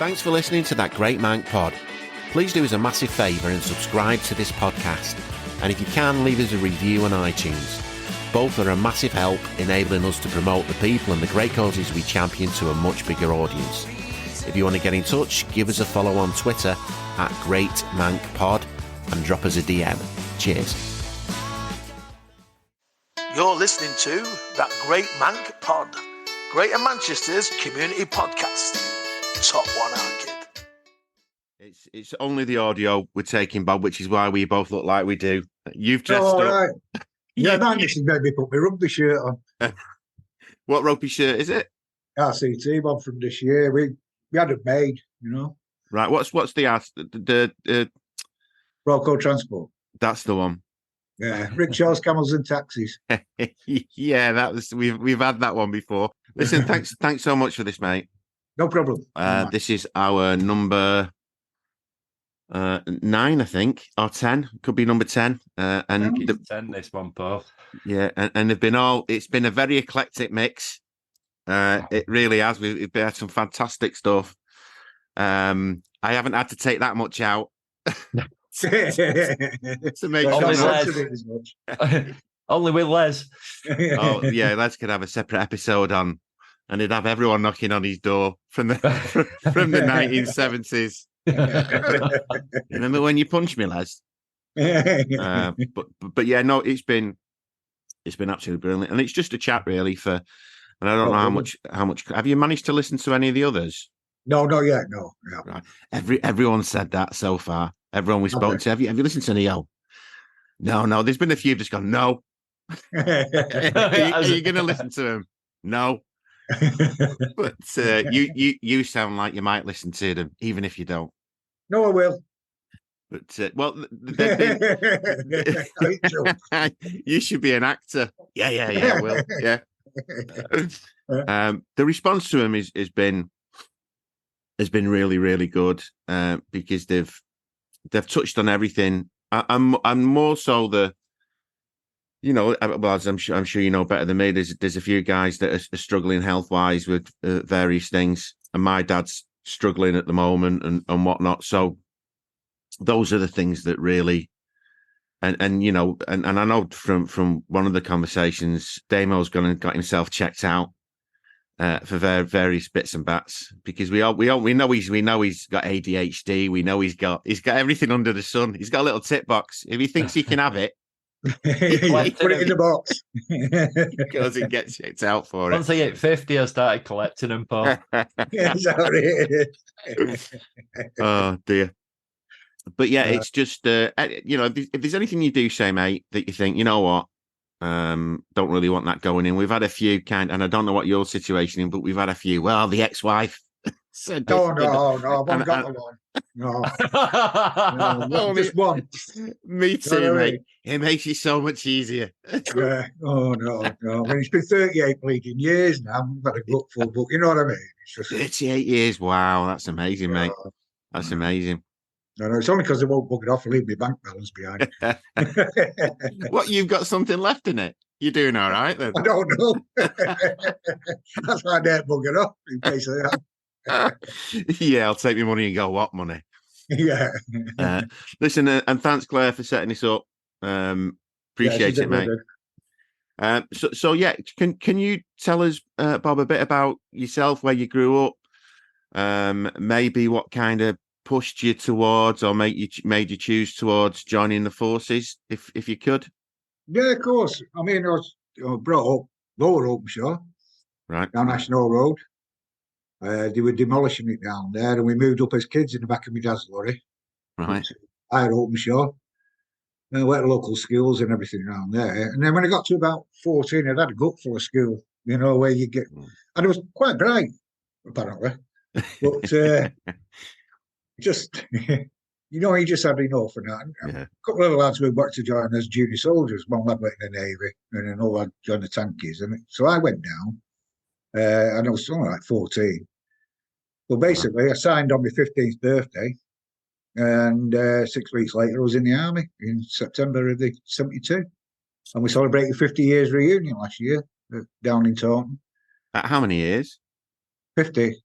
Thanks for listening to That Great Mank Pod. Please do us a massive favour and subscribe to this podcast. And if you can, leave us a review on iTunes. Both are a massive help, enabling us to promote the people and the great causes we champion to a much bigger audience. If you want to get in touch, give us a follow on Twitter at Great Mank Pod and drop us a DM. Cheers. You're listening to That Great Mank Pod, Greater Manchester's community podcast. Top 100. It's only the audio we're taking, Bob, which is why we both look like we do. You've dressed up. Right. Yeah, that missus made me put my rugby shirt on. What rugby shirt is it? RCT one from this year. We had it made, you know. Right. What's the Royal Transport. That's the one. Yeah, rickshaws, camels, and taxis. Yeah, that was we've had that one before. Listen, thanks so much for this, mate. No problem. This is our number 9, I think, or 10. Could be number 10. And 10 this one, Paul. Yeah, and it's been a very eclectic mix. It really has. We've had some fantastic stuff. I haven't had to take that much out. To make Only with Les. Oh yeah, Les could have a separate episode on, and he'd have everyone knocking on his door from the 1970s. Remember when you punched me, Les? But yeah, no, it's been absolutely brilliant, and it's just a chat really for. And I don't know how much. Have you managed to listen to any of the others? No, not yet. No. Right. Everyone said that so far. Everyone we spoke to. Have you listened to Neo? No. There's been a few just gone. No. Are you going to listen to him? No. But you sound like you might listen to them, even if you don't. No, I will. But you should be an actor. Yeah. Will. Yeah. The response to him has been really, really good because they've touched on everything. I'm more so the, well, as I'm sure you know better than me. There's a few guys that are struggling health wise with various things, and my dad's struggling at the moment and whatnot. So those are the things that really, and I know from one of the conversations, Damo's gone and got himself checked out for various bits and bats, because we know he's got ADHD. We know he's got everything under the sun. He's got a little tip box. If he thinks he can have it, put it in the box. He goes and gets checked out for it. Once I hit 50, I started collecting them, Paul. Oh dear. But yeah, it's just if there's anything you do say, mate, that you think, you know what, don't really want that going in. We've had a few and I don't know what your situation is, but we've had a few. Well, the ex-wife said, no, I've not got the one. No, just one. Me too, mate. It makes it so much easier. Yeah. Oh no. I mean, it's been 38 bleeding years now. I've had a gutful, but you know what I mean. It's just 38 years. Wow, that's amazing, mate. That's amazing. No, it's only because they won't book it off and leave my bank balance behind. What, you've got something left in it? You're doing all right then? I don't know. That's why I didn't book it off, in case of that. Yeah, I'll take my money and go, what money? Yeah. Listen, and thanks, Claire, for setting this up. Appreciate it, mate. So yeah, can you tell us, Bob, a bit about yourself, where you grew up, maybe what kind of pushed you towards or made you choose towards joining the forces, if you could? Yeah, of course. I mean, I was brought up lower Openshaw, right, down National Road. They were demolishing it down there, and we moved up as kids in the back of my dad's lorry. Right. I had Openshaw. I went to local schools and everything around there. And then when I got to about 14, I'd had a gut full of school, where you get... And it was quite bright, apparently. But just, you just had enough and that. Yeah. A couple of lads went back to join as junior soldiers. One lad went in the Navy, and another lad joined the tankies. And so I went down, and I was only like 14. Well, basically, I signed on my 15th birthday, and 6 weeks later, I was in the army in September of the 72. And we celebrated 50 years reunion last year down in Taunton. How many years? 50.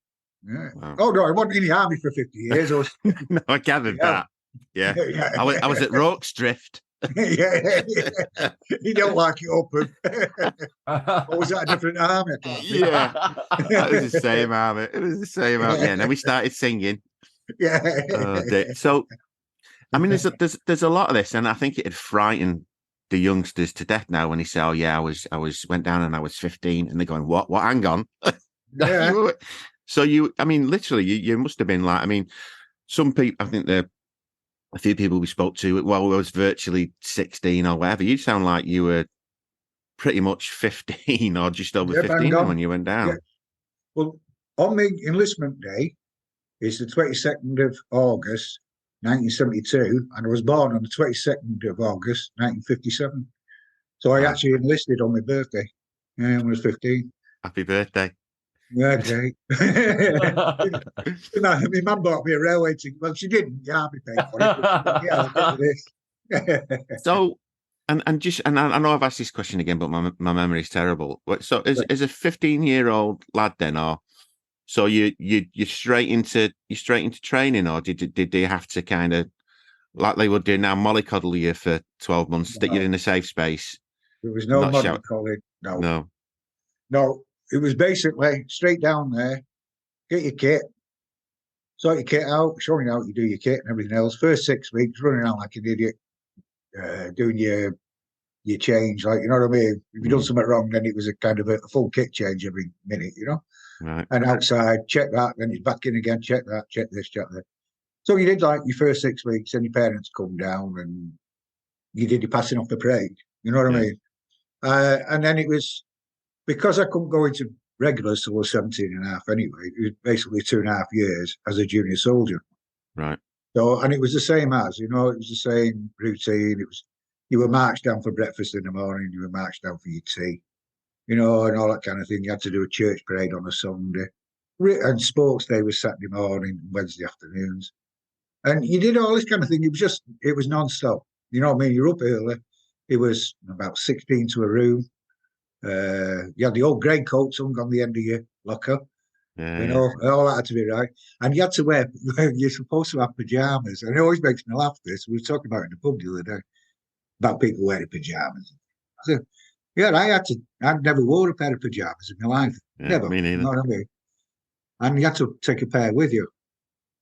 Yeah. Wow. Oh no, I wasn't in the army for 50 years. I was. No, I gathered that. Yeah. Yeah. I was at Rokes Drift. Yeah. You don't like it up. Or was that a different army? I can't think. Yeah. It was the same army. It was the same army. Yeah. And then we started singing. Yeah. So, I mean, there's a lot of this, and I think it'd frighten the youngsters to death now when they say, "Oh yeah, I went down and I was 15," and they're going, "What? Hang on." Yeah. So I mean, literally, you must have been like, I mean, some people, I think a few people we spoke to, well, I was virtually 16 or whatever. You sound like you were pretty much 15 or just over 15 when you went down. Yeah. Well, on my enlistment day is the 22nd of August, 1972, and I was born on the 22nd of August, 1957. So I actually enlisted on my birthday when I was 15. Happy birthday. Yeah, great. My mum bought me a railway ticket. Well, she didn't. The army paid for it. But yeah, I'll get this. So, and I know I've asked this question again, but my memory is terrible. So, as a 15-year-old lad, then, or so you're straight into training, or did they have to kind of, like they would do now, mollycoddle you for 12 months, stick you in a safe space? There was no mollycoddling. No. It was basically straight down there, get your kit, sort your kit out, showing you how you do your kit and everything else. First 6 weeks, running around like an idiot, doing your change, like, you know what I mean? If you done something wrong, then it was a kind of a full kit change every minute, you know? Right. And outside, check that, then he's back in again, check that, check this, check that. So you did like your first 6 weeks, then your parents come down and you did your passing off the parade, you know what I mean? And then it was, because I couldn't go into regulars till I was 17 and a half anyway, it was basically 2.5 years as a junior soldier. Right. So, and it was the same as, you know, it was the same routine. It was, you were marched down for breakfast in the morning, you were marched down for your tea, you know, and all that kind of thing. You had to do a church parade on a Sunday. And sports day was Saturday morning, Wednesday afternoons. And you did all this kind of thing. It was non-stop. You know what I mean? You're up early. It was about 16 to a room. You had the old grey coats hung on the end of your locker. You know, all that had to be right. And you had to wear, you're supposed to have pajamas. And it always makes me laugh, this. We were talking about it in the pub the other day, about people wearing pajamas. So, yeah, I'd never wore a pair of pajamas in my life. Never. Me neither. You know what I mean? And you had to take a pair with you.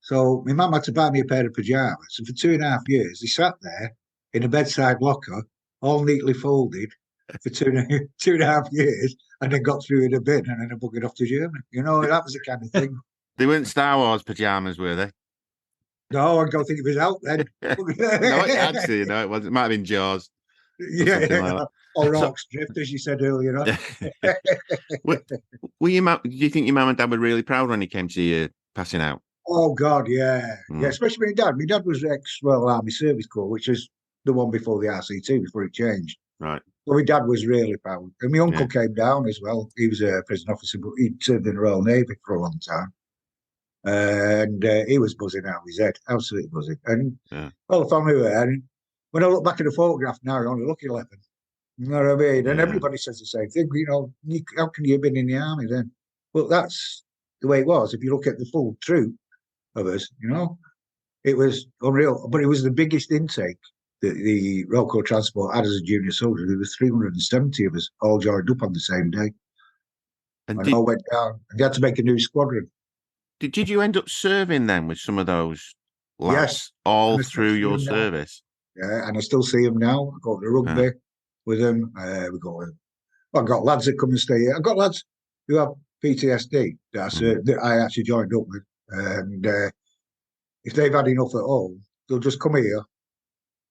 So my mum had to buy me a pair of pajamas. And for 2.5 years, they sat there in a bedside locker, all neatly folded, for 2.5 years, and then got through in a bin and then I buggered off to Germany. You know, that was the kind of thing. They weren't Star Wars pajamas, were they? No, I don't think it was out then. No, actually, no, it wasn't. It might have been Jaws. Or Rocks Drift, as you said earlier. Do you think your mum and dad were really proud when he came to you passing out? Oh God, yeah. Yeah, especially my dad. My dad was ex-Royal Army Service Corps, which was the one before the RCT, before it changed. Right. So my dad was really proud. And my uncle came down as well. He was a prison officer, but he'd served in the Royal Navy for a long time. And he was buzzing out of his head, absolutely buzzing. And all the family were there. And when I look back at the photograph now, I only look 11. You know what I mean? And everybody says the same thing. You know, how can you have been in the army then? Well, that's the way it was. If you look at the full troop of us, you know, it was unreal. But it was the biggest intake that the Royal Transport had as a junior soldier. There was 370 of us all joined up on the same day. And all went down. And they had to make a new squadron. Did you end up serving then with some of those lads? Yes. All through your service? Yeah, and I still see them now. I go to rugby with them. I've got lads that come and stay here. I've got lads who have PTSD that I actually joined up with. And if they've had enough at home, they'll just come here,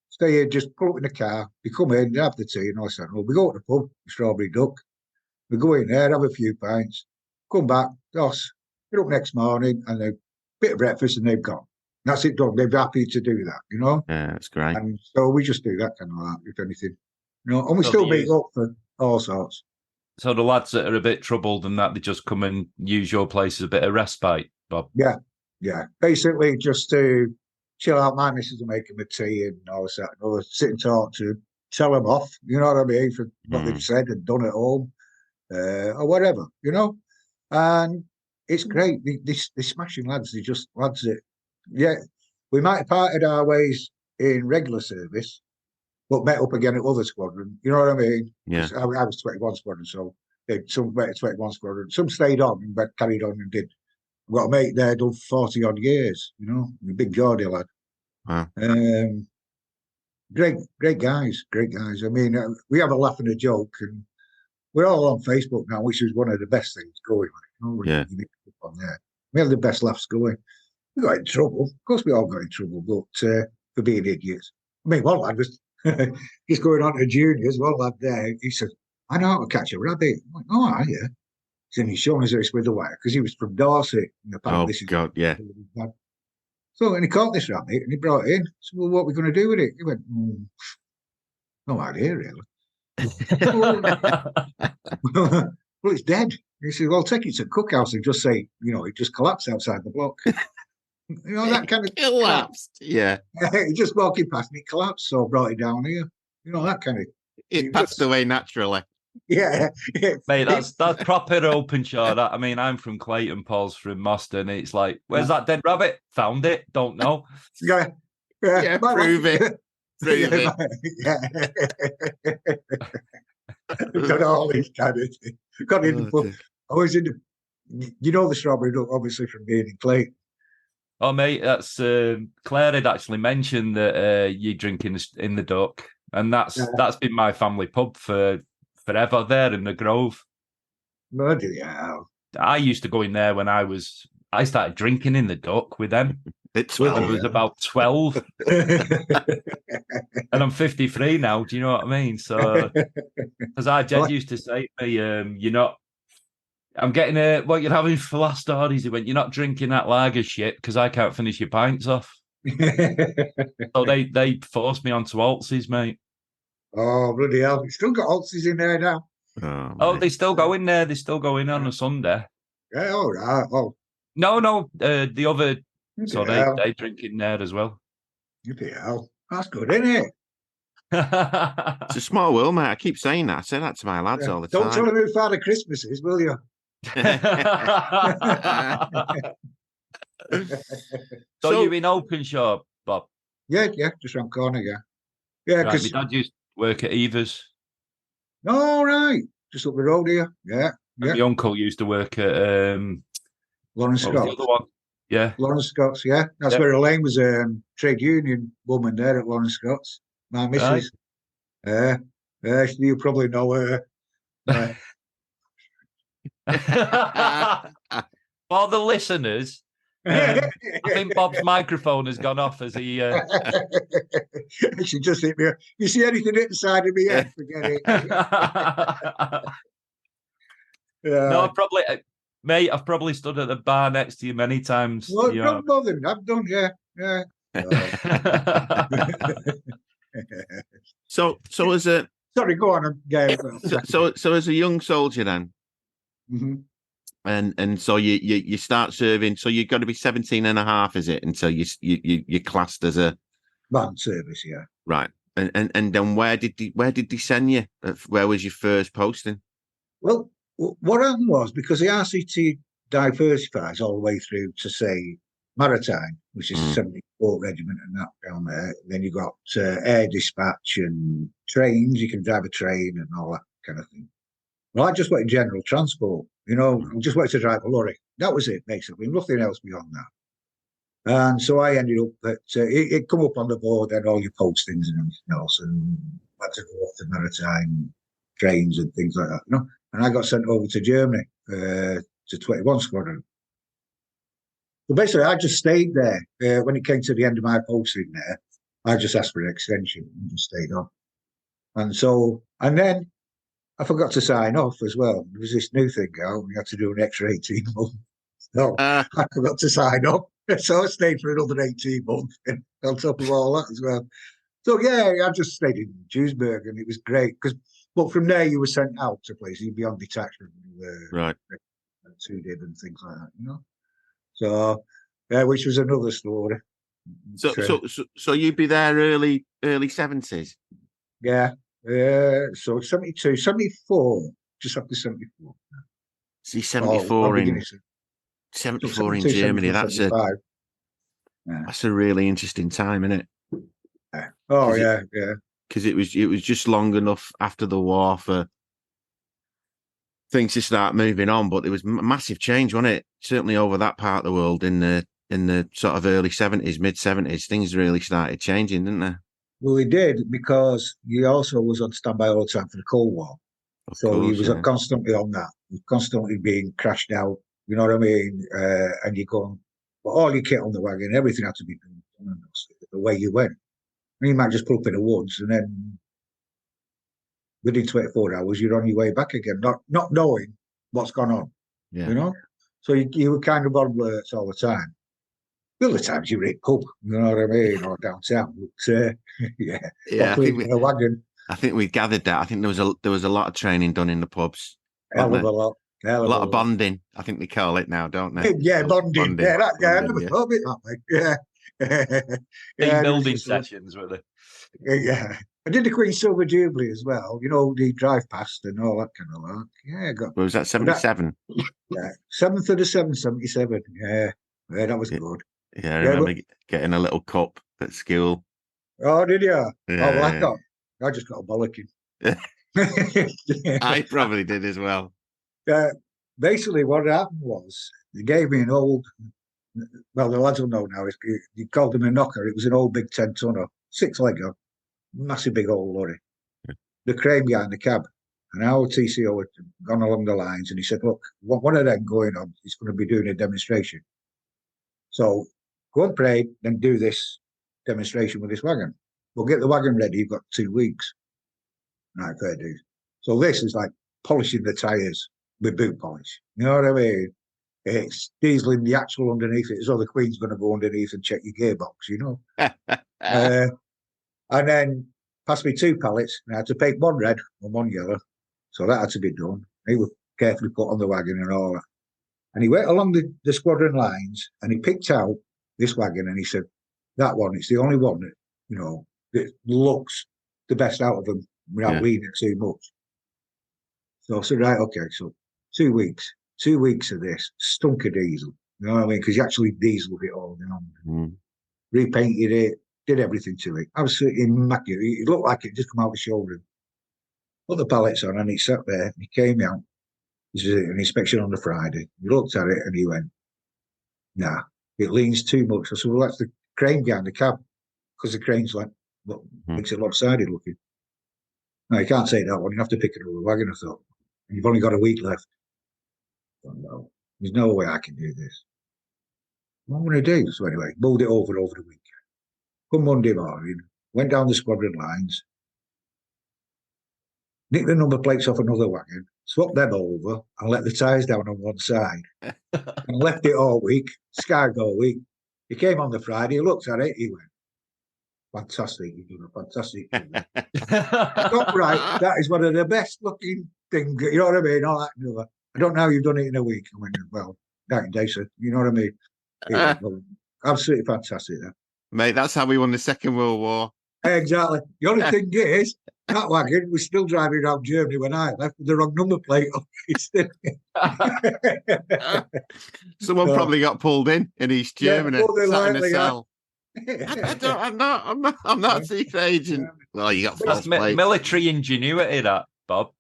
stay here, just pull up in the car. They come in, they have the tea, and I said, well, we go to the pub, Strawberry Duck. We go in there, have a few pints, come back, DOS, get up next morning, and a bit of breakfast, and they've gone. That's it done. They're happy to do that, you know? Yeah, that's great. And so we just do that kind of like, if anything. You know, and we still meet up for all sorts. So the lads that are a bit troubled and that, they just come and use your place as a bit of respite, Bob? Yeah. Basically, just to chill out. My missus will make them a tea and all that. Or sit and talk to, tell them off, you know what I mean, for what they've said and done at home, or whatever, you know? And it's great. They're smashing lads. They're just lads that, yeah, we might have parted our ways in regular service, but met up again at other squadron. You know what I mean? Yeah. I was 21 squadron, so some went to 21 squadron. Some stayed on and carried on and did. I've got a mate there done 40 odd years. You know, a big Geordie lad. Wow. Great guys. I mean, we have a laugh and a joke, and we're all on Facebook now, which is one of the best things going. You know, Yeah. On there, we have the best laughs going. We got in trouble. Of course, we all got in trouble, but for being idiots. I mean, one lad was just going on to juniors. One lad there, he said, "I know how to catch a rabbit." I'm like, "Oh, are you?" And he's showing us this with the wire because he was from Dorset. And Oh God, yeah. So, and he caught this rabbit and he brought it in. So, well, what are we going to do with it? He went, no idea, really. Well, it's dead. He said, well, take it to Cookhouse and just say, you know, it just collapsed outside the block. You know, that kind of collapsed. Yeah. He just walking past and it collapsed, so I brought it down here. You know, that kind of. It passed away naturally. Yeah. Mate, that's proper Openshaw. I mean, I'm from Clayton, Paul's from Moston. It's like, where's that dead rabbit? Found it. Don't know. Yeah. Prove it. Prove it. Got all these kind of things. Got in the book. I was in the. You know the strawberry duck, obviously, from being in Clayton. Oh, mate, that's Claire had actually mentioned that you drink in the Duck, and that's been my family pub for forever there in the Grove. Bloody hell. I used to go in there when I started drinking in the Duck with them. I was about 12. And I'm 53 now, do you know what I mean? So, as our Jed used to say to me, you're not, I'm getting what you're having for last stories. He went, you're not drinking that lager shit because I can't finish your pints off. So they forced me onto Altzies, mate. Oh, bloody hell. You still got Altzies in there now? Oh, they still go in there. They still go in on a Sunday. Yeah, all right. Oh. No, the other, so they drink in there as well. Hell. That's good, isn't it? It's a small world, mate. I keep saying that. I say that to my lads all the time. Don't tell them who Father Christmas is, will you? So you're in Openshaw, Bob? Yeah, just around the corner, yeah. Right, my dad used to work at Evers. All right. Just up the road here. Yeah. My uncle used to work at Lawrence Scott. The other one? Yeah. Lawrence Scott's, yeah. That's where Elaine was a trade union woman there at Lawrence Scott's. My missus. Right. You probably know her. For the listeners, I think Bob's microphone has gone off as he. She just hit me. You see anything inside of me? Yeah, forget it. No, mate. I've probably stood at the bar next to you many times. Well, no more than I've done. Yeah. So as a sorry, go on. So as a young soldier then, and so you start serving. So you've got to be 17 and a half, is it? Until you're classed as a band service, yeah. Right, and then where did they send you? Where was your first posting? Well, what happened was because the RCT diversifies all the way through to say Maritime, which is 74th Regiment and that down there. Then you got air dispatch and trains. You can drive a train and all that kind of thing. Well, I just went in general transport. You know, I just wanted to drive a lorry. That was it, basically. Nothing else beyond that. And so I ended up that it come up on the board and all your postings and everything else, and had to go off to Maritime trains and things like that. You know, and I got sent over to Germany to 21 Squadron. So basically, I just stayed there. When it came to the end of my posting there, I just asked for an extension and just stayed on. And then I forgot to sign off as well. There was this new thing out. We had to do an extra 18 months. So I forgot to sign off. So I stayed for another 18 months on top of all that as well. So, yeah, I just stayed in Duisburg and it was great. But from there, you were sent out to places. You'd be on detachment. Right. 2DIB and things like that, you know. So, which was another story. So you'd be there early 70s? Yeah. So 72, 74, just after 74. See, 74 in 74 in Germany. That's a really interesting time, isn't it? Yeah. Oh yeah. Because it was just long enough after the war for things to start moving on, but there was massive change, wasn't it? Certainly over that part of the world in the sort of early 70s, mid 70s, things really started changing, didn't they? Well, he did, because he also was on standby all the time for the Cold War. So he was constantly on that, constantly being crashed out. You know what I mean? And you go, but all your kit on the wagon, everything had to be done the way you went. And you might just put up in the woods, and then within 24 hours, you're on your way back again, not knowing what's gone on. Yeah. You know? So you were kind of on alerts all the time. The other times you were in pub, you know what I mean, or downtown. But, yeah. I think we gathered that. I think there was a lot of training done in the pubs. Hell of a lot. A lot of bonding, I think they call it now, don't they? Yeah, bonding. Yeah, I never thought of it that way. Yeah. Building sessions, were they? Yeah. I did the Queen Silver Jubilee as well. You know, the drive past and all that kind of like. Yeah, was that 77? Yeah, 7th of the 7th, 77. Yeah, that was good. Yeah, I remember getting a little cup at school. Oh, did you? Yeah. Oh, well, I just got a bollocking. I probably did as well. Basically, what happened was they gave me an old. Well, the lads will know now. You called them a knocker. It was an old big 10-tonner, 6-legger, massive big old lorry. The crane behind the cab. And our TCO had gone along the lines, and he said, "Look, one of them going on, he's going to be doing a demonstration. So go and pray, then do this demonstration with this wagon. We'll get the wagon ready. You've got 2 weeks." Right, fair dues. So this is like polishing the tyres with boot polish. You know what I mean? It's dieseling the axle underneath it, as though the Queen's going to go underneath and check your gearbox, you know? And then passed me 2 pallets, and I had to paint 1 red and 1 yellow. So that had to be done. He was carefully put on the wagon and all that. And he went along the squadron lines, and he picked out this wagon, and he said, "That one, it's the only one that, you know, that looks the best out of them without reading too much." So I said, right, okay, so 2 weeks. 2 weeks of this, stunk of diesel. You know what I mean? Because you actually dieseled it all, you know. Repainted it, did everything to it. Absolutely immaculate. It looked like it just come out the shoulder. Put the pallets on, and he sat there, and he came out. This is an inspection on the Friday. He looked at it, and he went, "Nah, it leans too much." I said, "Well, that's the crane behind the cab, because the crane's like, makes it lopsided looking." "No, you can't take that one. You have to pick another wagon." I thought, "And you've only got a week left." I thought, "No, there's no way I can do this." What am I going to do? So anyway, mulled it over the weekend. Come Monday morning, went down the squadron lines, nicked the number plates off another wagon, swapped them over, and let the tyres down on one side. And left it all week, skied all week. He came on the Friday, he looked at it, he went, "Fantastic, you've done a fantastic job." Not right, that is one of the best looking things, you know what I mean? All that. "I don't know how you've done it in a week." I went, "Well, 19 days, sir." You know what I mean? Went, well, absolutely fantastic. That. Mate, that's how we won the Second World War. Exactly. The only thing is, that wagon was still driving around Germany when I left with the wrong number plate on. Someone probably got pulled in East Germany, sat in a cell. I'm not a secret agent. Well, you got false plates. Military ingenuity, that, Bob.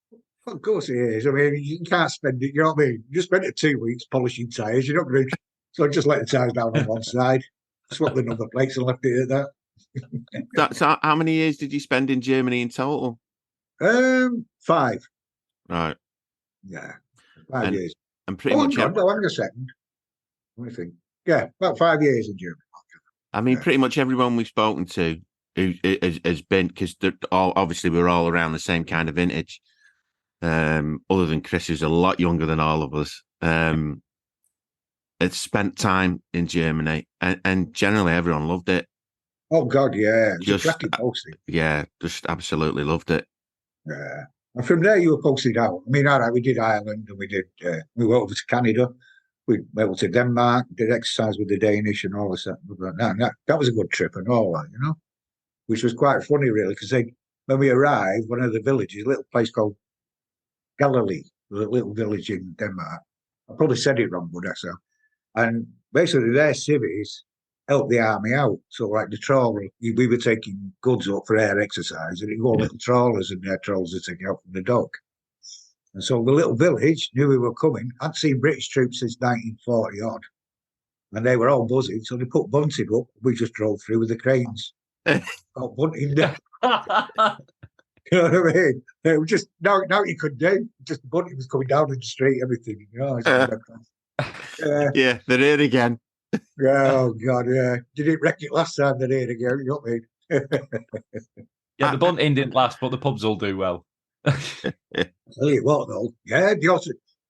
Of course it is. I mean, you can't spend it. You know what I mean? You spent it 2 weeks polishing tyres. You're not going to. So just let the tyres down on one side, swap the number plates, and left it at that. So how many years did you spend in Germany in total? 5. Right. Yeah, 5 years. And pretty much. Hang on a second. Let me think. Yeah, about 5 years in Germany. I mean, pretty much everyone we've spoken to who has been, because obviously we're all around the same kind of vintage. Other than Chris, who's a lot younger than all of us, had spent time in Germany, and generally everyone loved it. Oh God, yeah, just absolutely loved it. Yeah, and from there you were posted out. I mean, all right, we did Ireland, and we went over to Canada. We went to Denmark, did exercise with the Danish and all this. That was a good trip and all that, you know, which was quite funny, really, because when we arrived, one of the villages, a little place called Galilee, a little village in Denmark. I probably said it wrong, but that's how. And basically their civvies helped the army out. So like the trawler, we were taking goods up for air exercise, and it'd go on little trawlers, and their trawlers would take it out from the dock. And so the little village knew we were coming. I'd seen British troops since 1940 odd, and they were all buzzing. So they put bunting up. We just drove through with the cranes. Got bunting down. You know what I mean? It was just now you could do. Just the bunting was coming down in the street, everything. You know. Yeah, they're here again. Oh God, yeah. Didn't wreck it last time they're here again. You know what I mean? Yeah, the bunting didn't last, but the pubs will do well. Tell you what, though, yeah,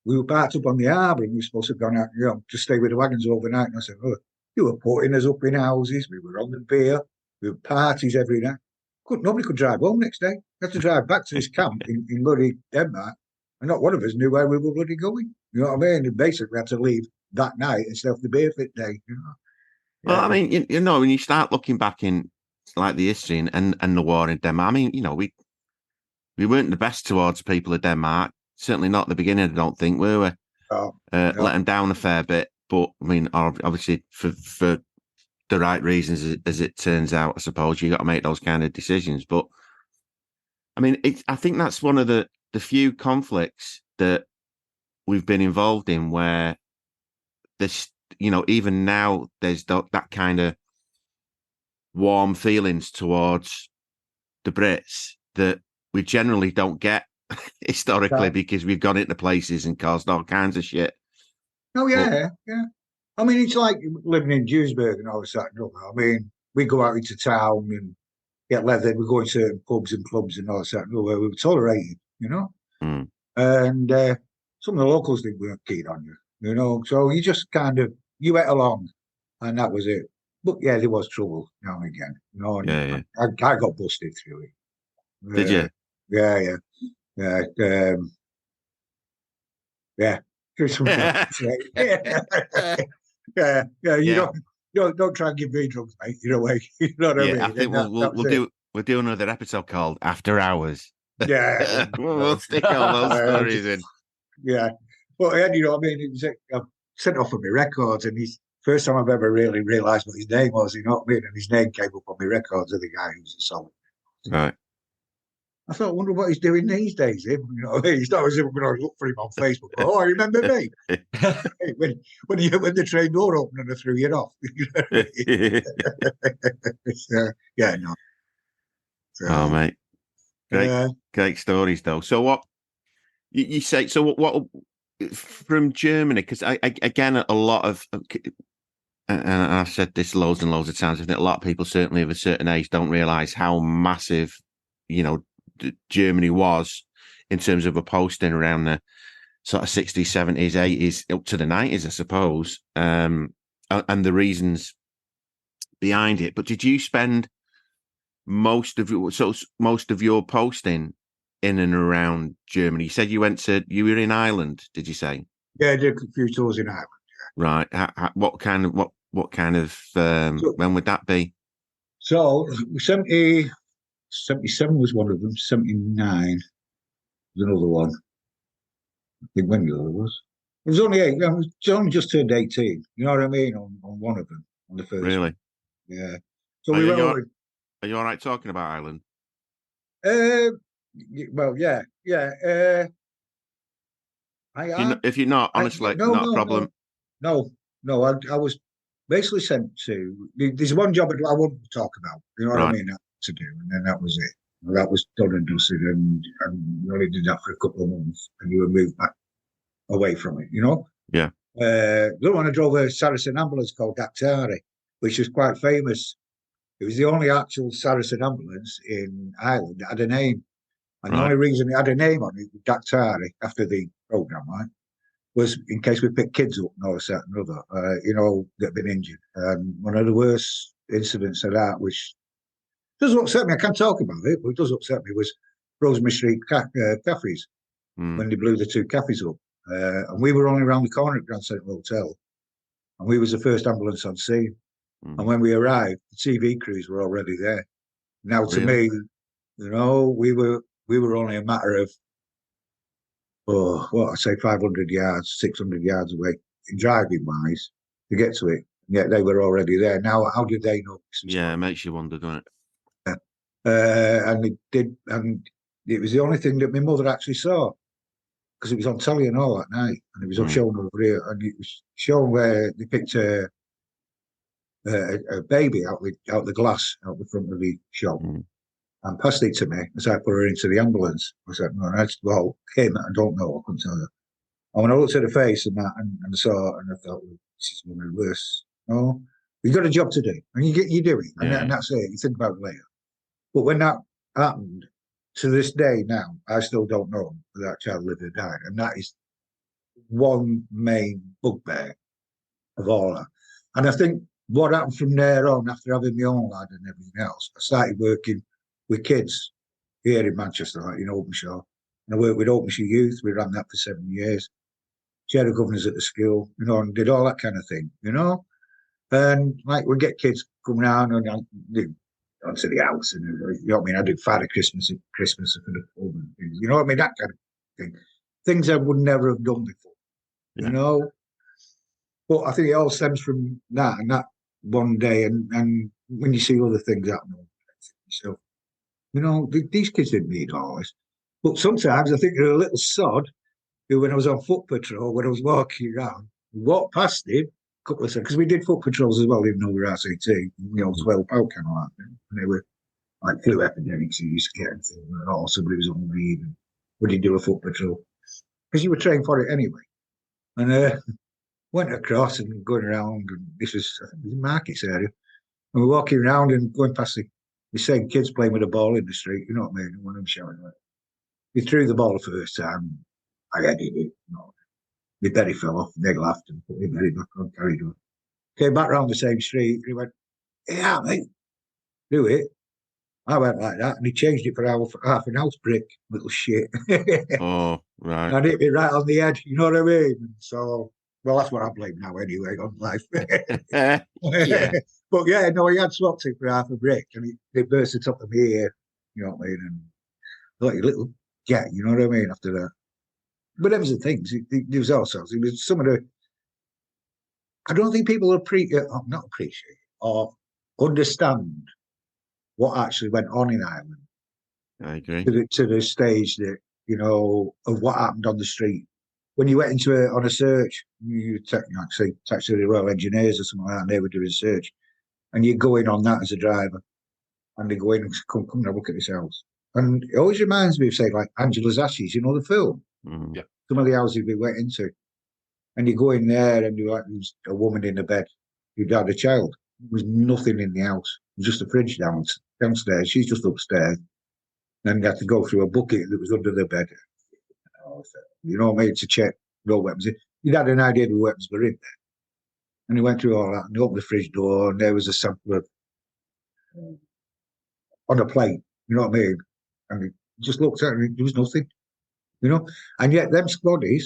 we were parked up on the harbour, and we were supposed to have gone out, to stay with the wagons overnight. And I said, "Oh, you were putting us up in houses. We were on the pier. We were parties every night. Nobody could drive home next day. We had to drive back to this camp in bloody Denmark, and not one of us knew where we were bloody going. You know what I mean? And basically, we had to leave that night instead of the beer fit day. You know? Well, I mean, when you start looking back in like the history and the war in Denmark, I mean, we weren't the best towards people of Denmark. Certainly not at the beginning, I don't think, were we? Let them down a fair bit. But, I mean, obviously, for the right reasons, as it turns out, I suppose, you got to make those kind of decisions. But, I mean, I think that's one of the few conflicts that we've been involved in where this, even now, there's that kind of warm feelings towards the Brits that we generally don't get historically because we've gone into places and caused all kinds of shit. Oh, yeah, yeah. I mean, it's like living in Duisburg and all this that. I mean, we go out into town and get leather. We go into certain pubs and clubs and all this that. Where we were tolerated, And some of the locals didn't weren't keen on you, So you just you went along, and that was it. But yeah, there was trouble now and again, And I got busted through it. Did you? Yeah. Yeah. Don't try and give me drugs, mate. You know what I mean? I think we'll do another episode called After Hours. Yeah. We'll stick all those stories in. Yeah. But you know what I mean? It was I sent off on my records, and he's first time I've ever really realised what his name was, you know what I mean? And his name came up on my records of the guy who's a solid. Right. I thought, I wonder what he's doing these days. Him, he's not as if I'm going to look for him on Facebook. Oh, I remember me. when the train door opened and I threw it off. Yeah, no. Oh, mate. Great stories, though. So what you say? So what from Germany? Because again, a lot of, and I've said this loads and loads of times. I think a lot of people, certainly of a certain age, don't realise how massive, Germany was in terms of a posting around the sort of 60s, 70s, 80s, up to the 90s, I suppose, and the reasons behind it. But did you spend most of your posting in and around Germany? You said you were in Ireland, did you say? Yeah, I did a few tours in Ireland. Yeah. Right. What kind of when would that be? So 77 was one of them. 79 was another one. I think when the other was. It was only 8. I was only just turned 18. You know what I mean? On one of them, on the first. Really? One. Yeah. So are you all right talking about Ireland? Well, yeah. If you're not, honestly, not a problem. No. I was basically sent to. There's one job I wanted to talk about. You know what I mean? To do, and then that was it. Well, that was done and dusted, and we only did that for a couple of months, and you were moved back away from it. Yeah. The one I drove a Saracen ambulance called Dactari, which was quite famous. It was the only actual Saracen ambulance in Ireland that had a name, and the only reason it had a name on it, Dactari, after the programme, right, was in case we picked kids up and all this, that and other, that had been injured. And one of the worst incidents of that, which doesn't upset me, I can't talk about it, but it does upset me, was Rosemary Street cafes, when they blew the 2 cafes up. And we were only around the corner at Grand Central Hotel, and we was the first ambulance on scene. And when we arrived, the TV crews were already there. Now, to me, we were only a matter of, 500 yards, 600 yards away, driving-wise. to get to it. Yet they were already there. Now, how did they know? Yeah, it makes you wonder, doesn't it? And they did, and it was the only thing that my mother actually saw, because it was on telly and all that night, and it was shown over here, and it was shown where they picked a baby out the glass out the front of the shop, and passed it to me as I put her into the ambulance. I said, "No, that's him. I don't know. I couldn't tell you." And when I looked at her face and that, and I saw, and I thought, well, this is one of the worst. No, you've got a job to do, and you do it, and that's it. You think about it later. But when that happened, to this day now, I still don't know whether that child lived or died, and that is one main bugbear of all that. And I think what happened from there on, after having my own lad and everything else, I started working with kids here in Manchester, like in Openshaw. And I worked with Openshaw Youth. We ran that for 7 years. Chair of governors at the school, and did all that kind of thing, And like we get kids come round and onto the house, and I do Father Christmas for the pub and things, that kind of thing. Things I would never have done before, But I think it all stems from that and that one day, and when you see other things happening, so these kids didn't need all this. But sometimes I think they're a little sod who, when I was on foot patrol, when I was walking around, walked past him a couple of seconds, because we did foot patrols as well, even though we were RCT, 12 out kind of like, and they were like flu epidemics, you used to get anything, or somebody was on leave, and we did do a foot patrol, because you were trained for it anyway. And went across and going around, and this was, I think it was Markets area, and we're walking around and going past the same kids playing with a ball in the street, you know what I mean? One of them shouting like, he threw the ball the first time, I headed it, my berry fell off, and they laughed and put my berry back on, carried on. Came back round the same street, and he went, "Yeah, mate, do it." I went like that, and he changed it for half an house brick, little shit. Oh, right. And hit me right on the head, you know what I mean? So, well, that's what I blame now anyway, on life. Yeah. But yeah, no, he had swapped it for half a brick, and they burst the top of my ear, you know what I mean? And like a little get, you know what I mean, after that. But there was the things, there was all sorts. It was some of the, I don't think people not appreciate or understand what actually went on in Ireland. I agree. To the stage that, of what happened on the street. When you went on a search, you take to the Royal Engineers or something like that, and they were doing a search, and you go in on that as a driver, and they go in and come and have a look at this house. And it always reminds me of, say, like Angela's Ashes, the film? Mm-hmm. Yeah. Some of the houses we went into. And you go in there and there's a woman in the bed who'd had a child. There was nothing in the house. It was just a fridge downstairs. She's just upstairs. Then you had to go through a bucket that was under the bed. You know what I mean? To check no weapons. He'd had an idea the weapons were in there. And he went through all that, and he opened the fridge door, and there was a sample of on a plate, you know what I mean? And he just looked at it, and there was nothing, And yet them squaddies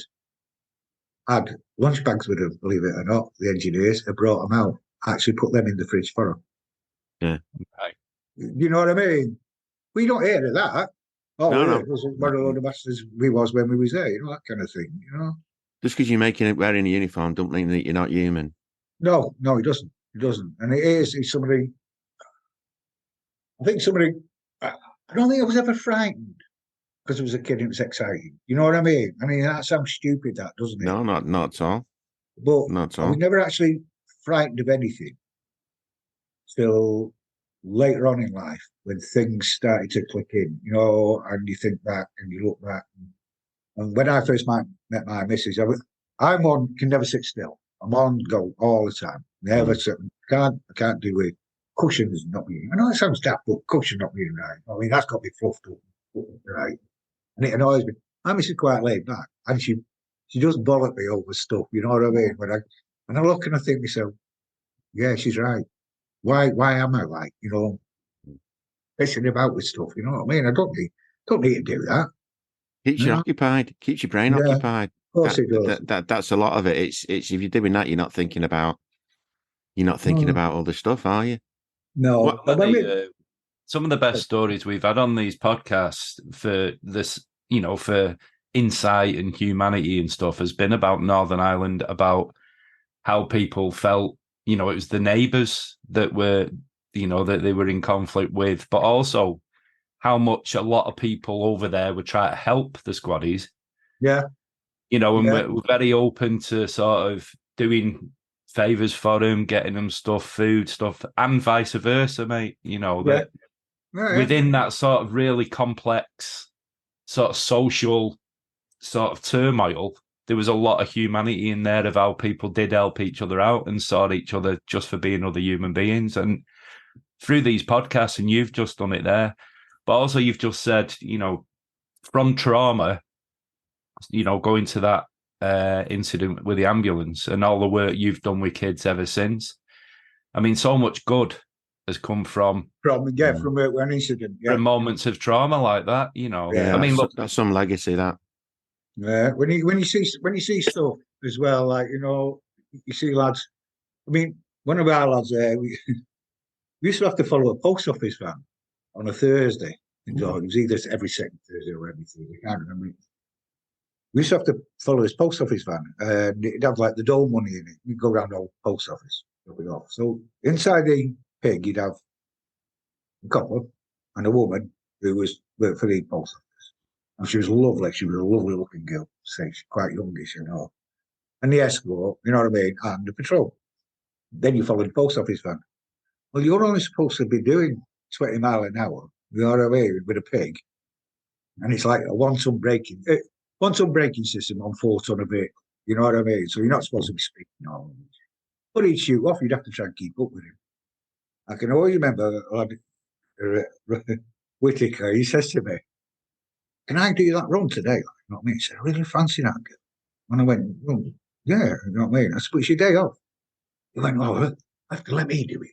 had lunch bags with them, believe it or not. The engineers had brought them out, actually put them in the fridge for them. Yeah. Right. You know what I mean? We don't hear of that. Oh, no. It was one of the bastards we was when we was there, that kind of thing, Just because you're wearing a uniform don't mean that you're not human. No, it doesn't. It doesn't. And it's somebody, I don't think I was ever frightened because I was a kid and it was exciting. You know what I mean? I mean, that sounds stupid, that, doesn't it? No, not at all. But not at all. I was never actually frightened of anything till later on in life when things started to click in, and you think back and you look back. And when I first met my missus, can never sit still. I'm on go all the time. Never sit. I can't do it. Cushion's not being. I know it sounds daft, but cushion not being right. I mean, that's got to be fluffed up, right? And it annoys me. My missus is quite laid back, and she does bollock me over stuff. You know what I mean? And I look and I think to myself, yeah, she's right. Why am I like, messing about with stuff? You know what I mean? I don't need to do that. Keeps you occupied. Keeps your brain occupied. Of course it does. That's a lot of it. It's if you're doing that, you're not thinking about other stuff, are you? No. Some of the best stories we've had on these podcasts for this, for insight and humanity and stuff has been about Northern Ireland, about how people felt. You know, it was the neighbours that were, you know, that they were in conflict with, but also how much a lot of people over there were trying to help the squaddies. Yeah. You know, and we're very open to sort of doing favours for them, getting them stuff, food stuff, and vice versa, mate. You know, that within that sort of really complex sort of social sort of turmoil, there was a lot of humanity in there of how people did help each other out and saw each other just for being other human beings. And through these podcasts, and you've just done it there, but also you've just said, you know, from trauma, you know, going to that incident with the ambulance and all the work you've done with kids ever since. I mean, so much good has come from an incident, from moments of trauma like that, you know. Yeah, I mean, look, that's some legacy, that. Yeah, when you see stuff as well, like, you know, you see lads. I mean, one of our lads there, we used to have to follow a post office van on a Thursday. It was either every second Thursday or every Thursday. I can't remember. We used to have to follow this post office van, and it'd have like the dole money in it. You'd go around the whole post office, dropping off. So inside the pig, you'd have a couple and a woman who worked for the post office. And she was lovely. She was a lovely looking girl. Say she's quite youngish, you know. And the escort, you know what I mean, and the patrol. Then you follow the post office van. Well, you're only supposed to be doing 20 miles an hour, you know what I mean, with a pig. And it's like a one-ton braking system on 4-ton of vehicle. You know what I mean? So you're not supposed to be speaking all. But he'd shoot off. You'd have to try and keep up with him. I can always remember Whittaker. He says to me, "Can I do that run today?" You know what I mean? He said, "I really fancy that girl." And I went, "Well, yeah, you know what I mean?" I said, "But it's your day off." He went, "Oh, have to let me do it."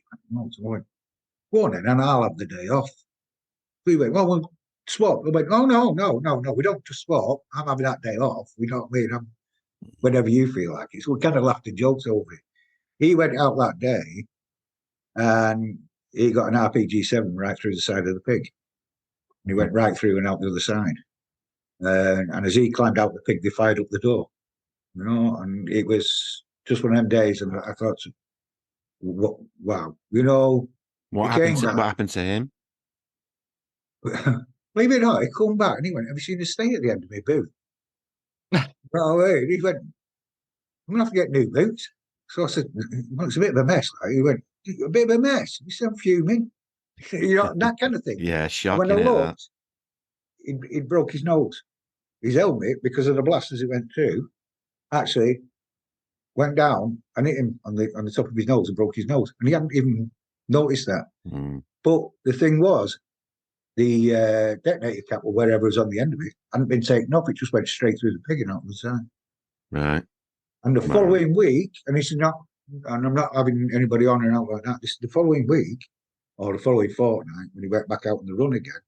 So I went, "Go on then, and I'll have the day off." We went, "Well, we'll swap." I went, "Oh, no, we don't just swap. I'm having that day off. We don't mean whenever you feel like it." So we kind of laughed and joked over it. He went out that day and he got an RPG-7 right through the side of the pig. And he went right through and out the other side. And as he climbed out the pig, they fired up the door. You know, and it was just one of them days. And I thought, wow, you know. What happened to him? Believe it or not, he come back and he went, "Have you seen the state at the end of my boot?" He went, "I'm going to have to get new boots." So I said, "Well, it's a bit of a mess." He went, "A bit of a mess?" He said, "I'm fuming." You know, that kind of thing. Yeah, shocking. When I looked, he broke his nose. His helmet, because of the blast as it went through, actually went down and hit him on the top of his nose and broke his nose. And he hadn't even noticed that. Mm. But the thing was, the detonator cap or wherever was on the end of it hadn't been taken off. It just went straight through the pig and out the side. Right. And the following week, and this is not, and I'm not having anybody on and out like that. This is the following week or the following fortnight when he went back out on the run again.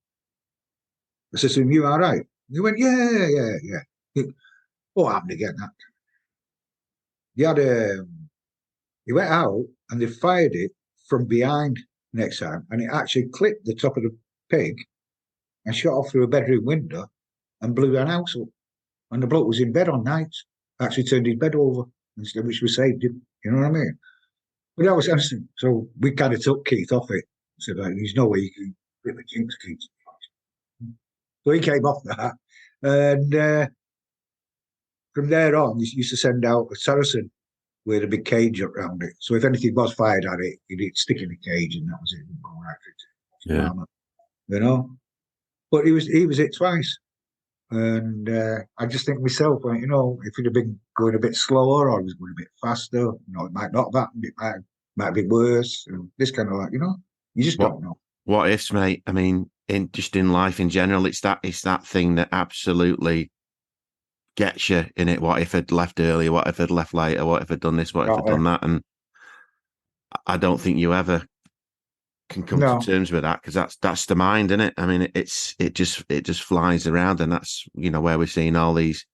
I said to him, "You all right?" He went, Yeah. What happened again? That he went out and they fired it from behind next time, and it actually clipped the top of the pig and shot off through a bedroom window and blew an house up. And the bloke was in bed on nights, actually turned his bed over, instead, which was saved him. You know what I mean? But that was interesting. So we kind of took Keith off it. Said, like, "There's no way you can rip a jinx, Keith." So he came off that. And from there on, he used to send out a Saracen with a big cage up around it. So if anything was fired at it, he'd stick in the cage and that was it. Go right through it. Yeah. You know? But he was hit twice. And I just think to myself, like, you know, if he'd have been going a bit slower or he was going a bit faster, you know, it might not have happened. It might be worse. And this kind of, like, you know, you just don't know. What ifs, mate? I mean, in life in general, it's that thing that absolutely gets you in it. What if I'd left earlier? What if I'd left later? What if I'd done this? What if I'd done that? And I don't think you ever can come to terms with that, because that's the mind, isn't it? I mean, it just flies around, and that's, you know, where we're seeing all these,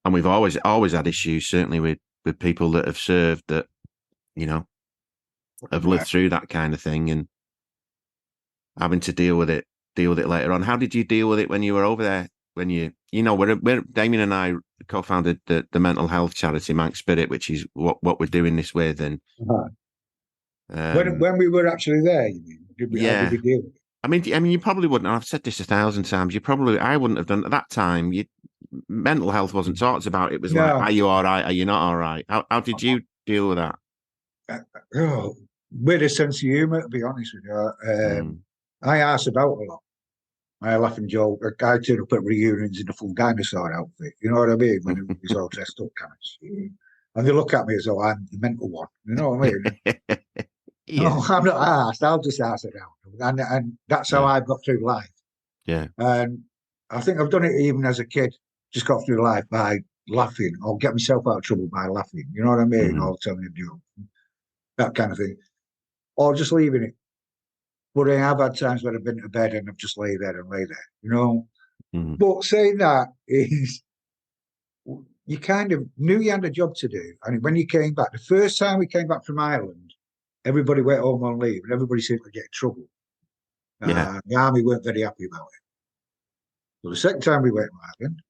and we've always had issues, certainly with people that have served, that, you know, have lived through that kind of thing and having to deal with it later on. How did you deal with it when you were over there? When you know, we're Damien and I co-founded the mental health charity Manx Spirit, which is what we're doing this with. And when we were actually there, you mean? How did we deal with it? I mean, you probably wouldn't. I've said this 1,000 times. I wouldn't have done at that time. Mental health wasn't talked about. It was like, are you all right? Are you not all right? How did you deal with that? With a sense of humour, to be honest with you. I asked about a lot. I laugh and joke. I turned up at reunions in a full dinosaur outfit. You know what I mean? When it was all dressed up, kind of shit. And they look at me as though I'm the mental one. You know what I mean? No, I'm not asked. I'll just ask it out. And that's how I've got through life. Yeah. And I think I've done it even as a kid. Just got through life by laughing or get myself out of trouble by laughing. You know what I mean? Or telling a joke. That kind of thing. Or just leaving it. But I have had times when I've been to bed and I've just lay there, you know. But saying that is, you kind of knew you had a job to do. And when you came back, the first time we came back from Ireland, everybody went home on leave and everybody seemed to get in trouble. The army weren't very happy about it. So the second time we went to Ireland,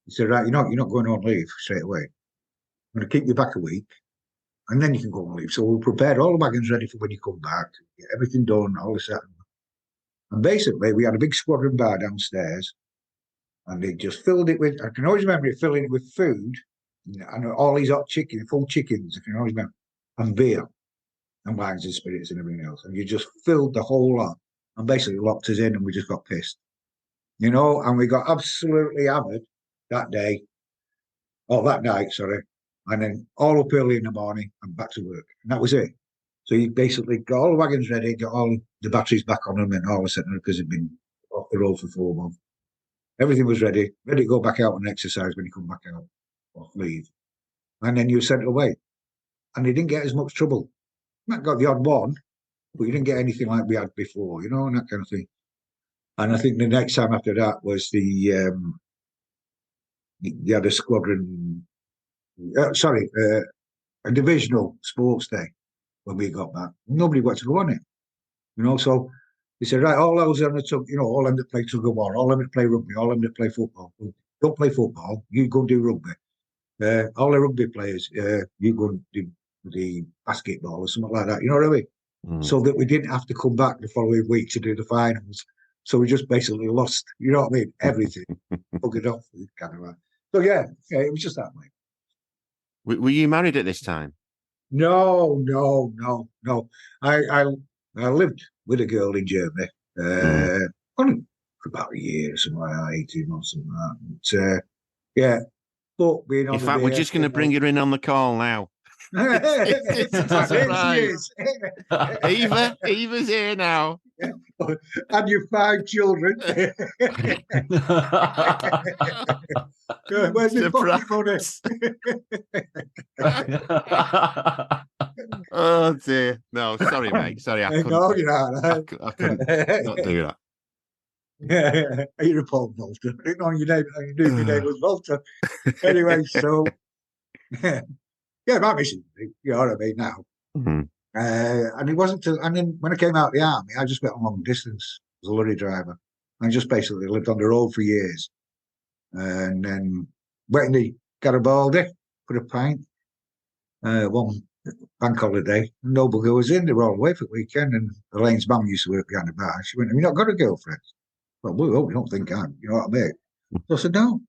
he said, right, you're not going on leave straight away. I'm going to keep you back a week. And then you can go on leave. So we prepared all the wagons ready for when you come back, get everything done, all this, that. And basically, we had a big squadron bar downstairs, and they just filled it with, I can always remember it filling it with food, and all these hot chicken, full chickens, I can always remember, and beer, and wines and spirits and everything else. And you just filled the whole lot, and basically locked us in, and we just got pissed. You know, and we got absolutely hammered that night, sorry. And then all up early in the morning and back to work. And that was it. So you basically got all the wagons ready, got all the batteries back on them and all the setting because it'd been off the road for 4 months. Everything was ready to go back out and exercise when you come back out off leave. And then you were sent away. And you didn't get as much trouble. You might got the odd one, but you didn't get anything like we had before, you know, and that kind of thing. And I think the next time after that was you had a squadron. A divisional sports day when we got back. Nobody wanted to go on it, you know. So they said, right, all those on the tug, you know, all them that play tug of war, all them that play rugby, all them that play football. Don't play football. You go and do rugby. All the rugby players, you go and do the basketball or something like that. You know what I mean? So that we didn't have to come back the following week to do the finals. So we just basically lost. You know what I mean? Everything. Buggered off, kind of. So yeah, it was just that way. Were you married at this time? No. I lived with a girl in Germany, only for about a year or something like that, 18 months, something like that. But being on in fact, we're just going to bring her in on the call now. It's a surprise. Eva's here now. And your 5 children. Where's the pocket money? Oh dear. No, sorry, mate. Sorry, I couldn't. No, you're not. I couldn't not do that. Yeah, you're a Paul Walter. I didn't know your name was Walter. Anyway, so my mission, you know what I mean now. And it wasn't till, and then when I came out of the army, I just went on long distance as a lorry driver. I just basically lived on the road for years. And then went in the Garibaldi for a pint. One bank holiday. No bugger was in. They were all away for the weekend. And Elaine's mum used to work behind the bar. She went, "Have you not got a girlfriend?" Well, we don't think I'm. You know what I mean? So I said, no,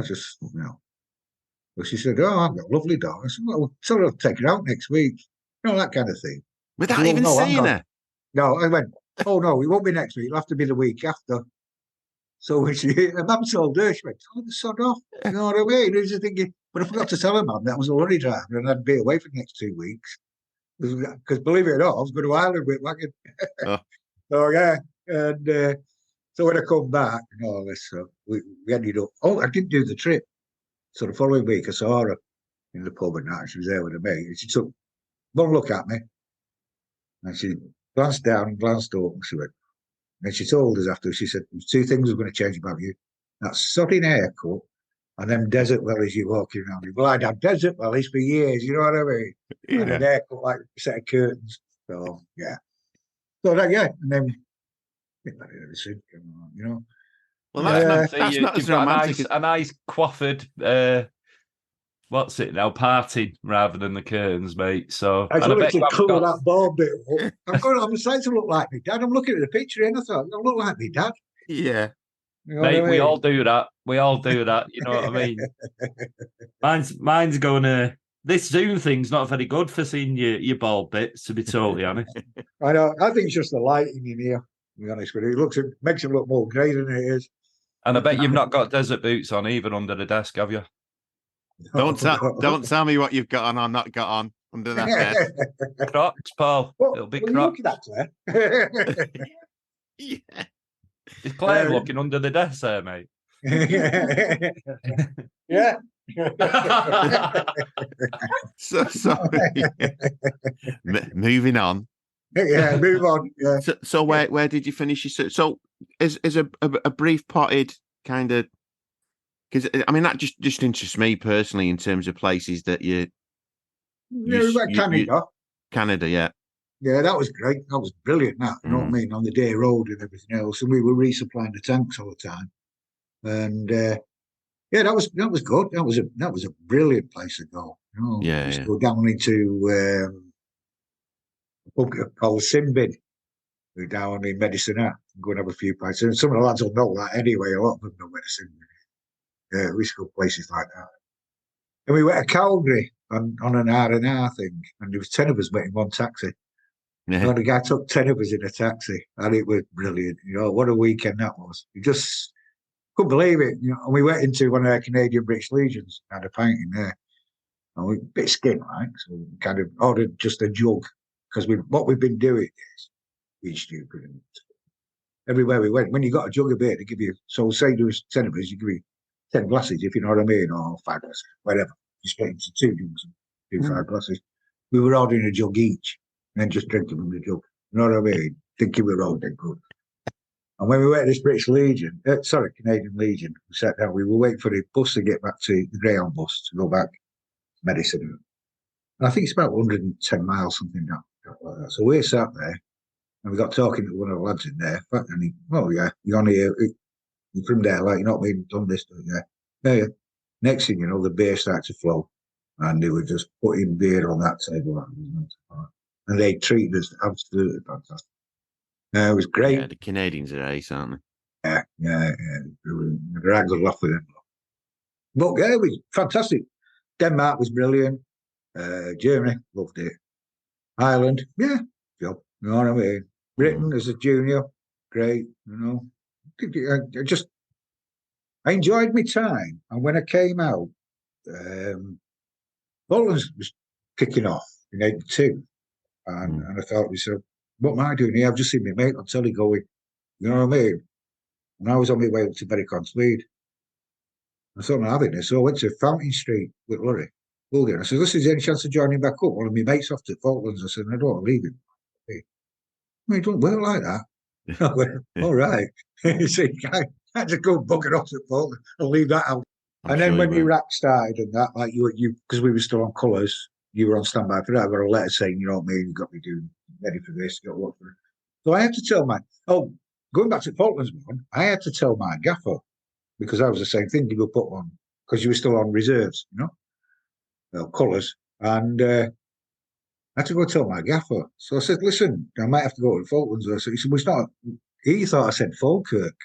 just, you know. But she said, "Oh, I've got a lovely daughter." I said, "Well, so I'll take her out next week." You know, that kind of thing. Without even seeing her? No, I went, "Oh, no, it won't be next week. It'll have to be the week after." So when her mum told her, she went, "Oh, the sod off." You know what I mean? I was just thinking, but I forgot to tell her mum that I was a lorry driver and I'd be away for the next 2 weeks. Because believe it or not, I was going to Ireland with wagon. So, yeah. And so when I come back and all this, we ended up, I didn't do the trip. So the following week, I saw her in the pub at night. She was there with me. And she took one look at me. And she glanced down and glanced up. And she went, and she told us after, she said, "There's 2 things we're going to change about you. That sodding haircut and them desert wellies you're walking around with." Well, I'd had desert wellies for years, you know what I mean? Yeah. And an haircut like a set of curtains. So, yeah. So, that, yeah. And then, you know. Well, Yeah. that's not as romantic. A nice coiffured, what's it now, party rather than the curtains, mate. So I just wanted to colour that bald bit up. I'm starting to look like my dad. I'm looking at the picture and I thought, I look like my dad. Yeah. You know mate, what I mean? we all do that. We all do that. You know what I mean? Mine's going. This Zoom thing's not very good for seeing your bald bits, to be totally honest. I know. I think it's just the lighting in here. To be honest with you, makes it look more grey than it is. And I bet you've not got desert boots on even under the desk, have you? Don't tell me what you've got on or not got on under that desk. Crocs, Paul. Little big Crocs. Look at that, Claire. Yeah. Is Claire looking under the desk there, mate? Yeah. So moving on. Yeah, move on. Yeah. So where did you finish your? So is a brief potted kind of, because I mean that just interests me personally in terms of places that you. Yeah, we went Canada. Canada, yeah. Yeah, that was great. That was brilliant. That, you know what I mean, on the day road and everything else, and we were resupplying the tanks all the time. And yeah, that was good. That was a brilliant place to go. You know, just go down into a pub called Simbin. We're down in Medicine Hat. Go and have a few pints. And some of the lads will know that anyway. A lot of them know where Simbin is. Yeah, we used to go places like that. And we went to Calgary on an R&R thing, and there was 10 of us went in one taxi. Yeah. And the guy took 10 of us in a taxi, and it was brilliant. You know, what a weekend that was. You just couldn't believe it. You know, and we went into one of our Canadian British Legions, had a pint in there. And we a bit skin, right? So we kind of ordered just a jug, because what we've been doing is being stupid. And everywhere we went, when you got a jug of beer, they give you, so say there was 10 of us, you give you 10 glasses, if you know what I mean, or 5 glasses, whatever. You split into 2 jugs and 5 glasses. We were ordering a jug each. And then just drinking from the jug. You know what I mean? Thinking we were all dead good. And when we went to this British Legion, Canadian Legion, we sat down, we were waiting for the bus to get back to the Greyhound bus to go back to Medicine. And I think it's about 110 miles, something like that. So we sat there and we got talking to one of the lads in there. And he, oh yeah, you're on here, you're from there, like, you know what I mean? Done this, yeah. Next thing you know, the beer started to flow. And they were just putting beer on that table. And they treated us absolutely fantastic. It was great. Yeah, the Canadians are ace, aren't they? Yeah. They had a good laugh with them. But yeah, it was fantastic. Denmark was brilliant. Germany, loved it. Ireland, yeah, job. You know what I mean? Britain as a junior, great. You know, I enjoyed my time. And when I came out, Holland was kicking off in '82. And I thought, what am I doing here? I've just seen my mate on telly going, you know what I mean? And I was on my way up to Berwick-on-Tweed. I thought, I'm having this. So I went to Fountain Street with Lurry. I said, listen, is there any chance of joining back up? One of my mates off to Falklands. I said, I don't want to leave him. I mean, don't work like that. I went, all right. You see, I had to go bugger off to Falklands and leave that out. And then when Iraq started and that, like you, because we were still on colours, you were on standby for that. I got a letter saying, you know what I mean, you've got to be doing ready for this, you've got to work for it. So I had to tell going back to Falklands one, I had to tell my gaffer, because I was the same thing, you were put on, because you were still on reserves, you know, colours. And I had to go tell my gaffer. So I said, listen, I might have to go to Falklands. He said, well, it's not, he thought I said Falkirk,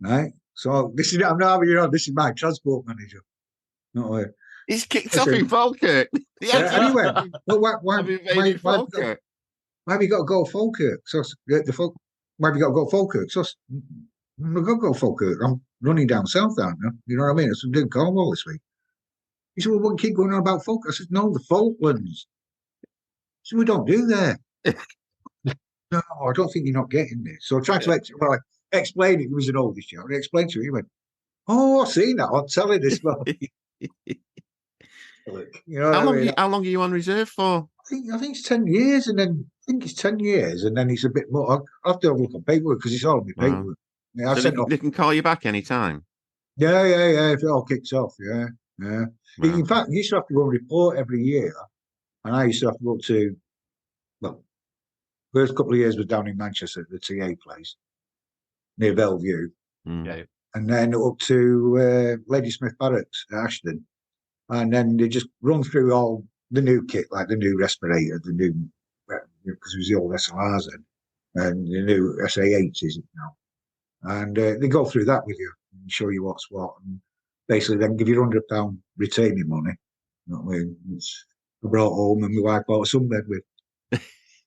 right? So this is, I'm not having you on, this is my transport manager. No, he's kicked off in Falkirk. Anyway, well, why have you got to go Falkirk? So why have you got to go Falkirk? So I'm going to go Falkirk. I'm running down south, aren't I? You know what I mean? I'm doing Cornwall this week. He said, well, what keep going on about Falkirk? I said, no, the Falklands. He said, we don't do that. No, I don't think you're not getting this. So I tried to explain it. He was an oldest child. I explained to him. He went, oh, I've seen that. I'm telling this morning. You know how long are you on reserve for? I think it's 10 years, and then it's a bit more. I'll have to have a look at paperwork because it's all on my paperwork. Yeah, so they can call you back anytime. Yeah. If it all kicks off, yeah. Wow. In fact, you used to have to go and report every year, and I used to have to go to. Well, first couple of years was down in Manchester at the TA place near Bellevue. Yeah. and then up to Ladysmith Barracks at Ashton. And then they just run through all the new kit, like the new respirator, the new, because it was the old SLRs then, and the new SA8s now. And they go through that with you and show you what's what, and basically then give you £100 retaining money. You know what I mean? Which I brought home and my wife bought a sunbed with.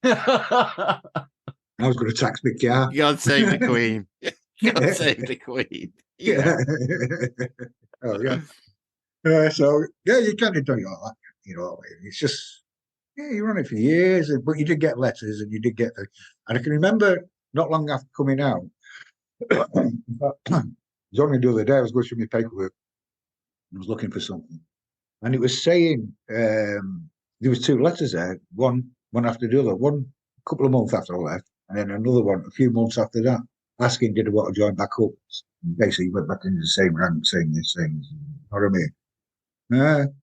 I was going to tax my car. God save the Queen. God save the Queen. Yeah. Oh, yeah. So, yeah, you kind of do it like that. You know what I mean? It's just, yeah, you run it for years, but you did get letters and you did get the. And I can remember not long after coming out, in fact, it was only the other day, I was going through my paperwork and I was looking for something. And it was saying there was 2 letters there, one after the other, one a couple of months after I left, and then another one a few months after that, asking did I want to join back up. Basically, went back into the same rank, saying this thing. You know what I mean?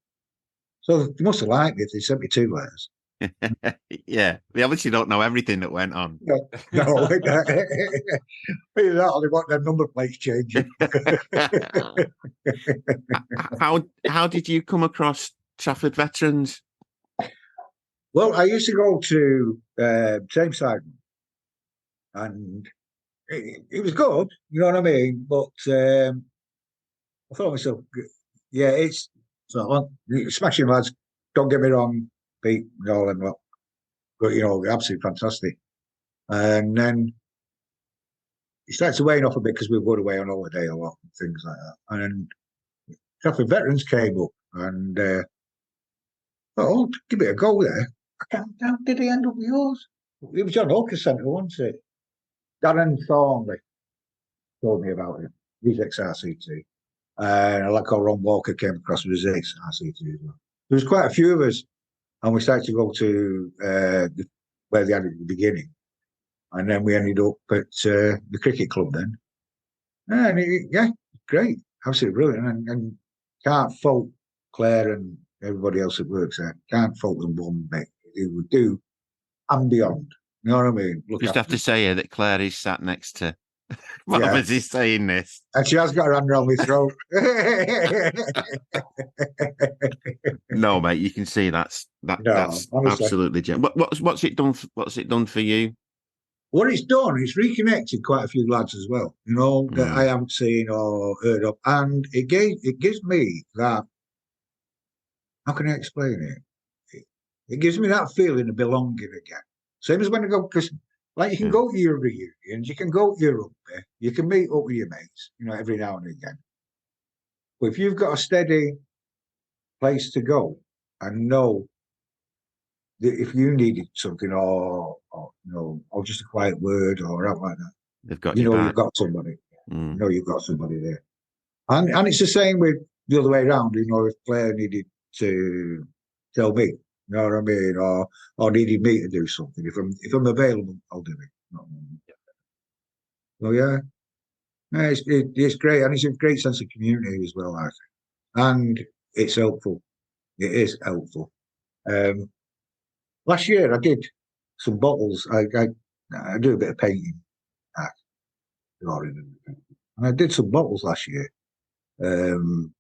So they must have liked it. They sent me 2 letters. Yeah, they obviously don't know everything that went on. No, either that or they want their number plates changing. How did you come across Trafford Veterans? Well, I used to go to Tameside, and it was good, you know what I mean? But I thought to myself, yeah, it's so smashing lads. Don't get me wrong, Pete, all them lot, but you know, absolutely fantastic. And then it started to wane off a bit because we were going away on holiday a lot and things like that. And then Trafford Veterans came up, and oh, give it a go there. How did he end up with yours? It was John Hawker Centre, wasn't it? Darren Thornley told me about it. He's ex-RCT. And a lad called Ron Walker came across with his ex-RCT as well. There was quite a few of us, and we started to go to where they had it at the beginning. And then we ended up at the cricket club then. And yeah, great. Absolutely brilliant. And can't fault Claire and everybody else that works there. Can't fault them one bit. They would do and beyond. You know what I mean? Just have to say here that Claire is sat next to Bob as he's saying this. And she has got her hand around my throat. No, mate, you can see that's honestly, absolutely genuine. What's it done? What's it done for you? What it's done, it's reconnected quite a few lads as well, you know, that I haven't seen or heard of. And it gives me that, how can I explain it? It gives me that feeling of belonging again. Same as when I go, because like you can go to your reunions, you can go to your rugby, you can meet up with your mates, you know, every now and again. But if you've got a steady place to go and know that if you needed something or you know, or just a quiet word or out like that, they've got you know, back. you've got somebody. You know, you've got somebody there. And it's the same with the other way around, you know, if Claire needed to tell me, you know what I mean, or needed me to do something. If I'm available, I'll do it. So yeah, it's great, and it's a great sense of community as well, I think, and it's helpful. It is helpful. Last year I did some bottles. I do a bit of painting, and I did some bottles last year, and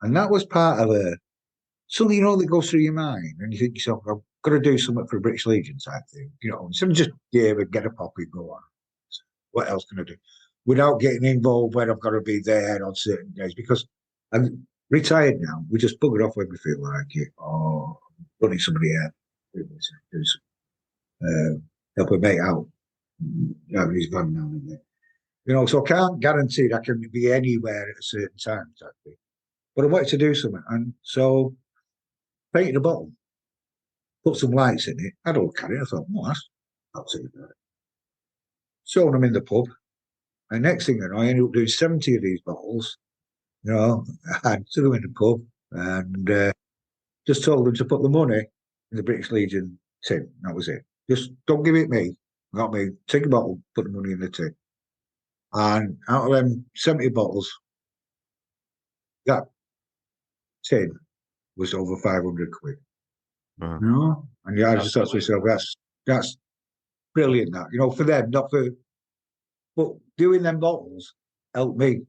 that was part of something, you know, that goes through your mind, and you think to yourself, I've got to do something for the British Legion type thing, you know, instead of just get a poppy, go on. So what else can I do? Without getting involved where I've got to be there on certain days, because I'm retired now. We just bugger off when we feel like it, or running somebody out, help a mate out, having his van now and then. You know, so I can't guarantee that I can be anywhere at a certain time type thing. But I wanted to do something, and so painted a bottle, put some lights in it, had a look at it, I thought, oh, that's absolutely good. Showing them in the pub, and next thing you know, I ended up doing 70 of these bottles, you know, and took them in the pub, and just told them to put the money in the British Legion tin. That was it. Just don't give it me, not me, take a bottle, put the money in the tin. And out of them 70 bottles, that tin was over 500 quid. You know? And yeah, I just thought to myself, that's brilliant, that, you know, for them, not for, but doing them bottles helped me,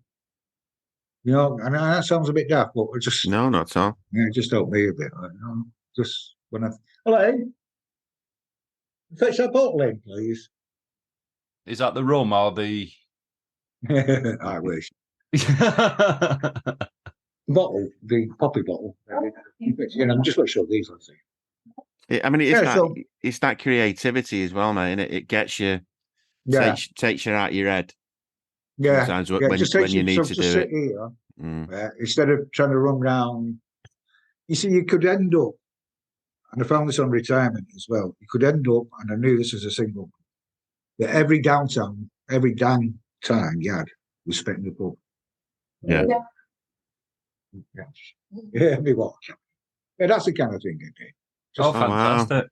You know, and that sounds a bit daft, but it just No, not at all. yeah, it just helped me a bit. Like, you know, just when I hello, fetch that bottle in, please. Is that the rum or the? I wish. Bottle, the poppy bottle. You know, I'm just going to show these. Let's see. I mean, it's that creativity as well, mate. It gets you, takes you out of your head. Yeah, sometimes it just takes when you need to do sit it. here, instead of trying to run round. You see, you could end up, and I found this on retirement as well. You could end up, and I knew this as a single, that every downtime, every damn time you had was spent in the pub. Yeah. Yeah, me watch. Yeah, that's the kind of thing it did. Fantastic.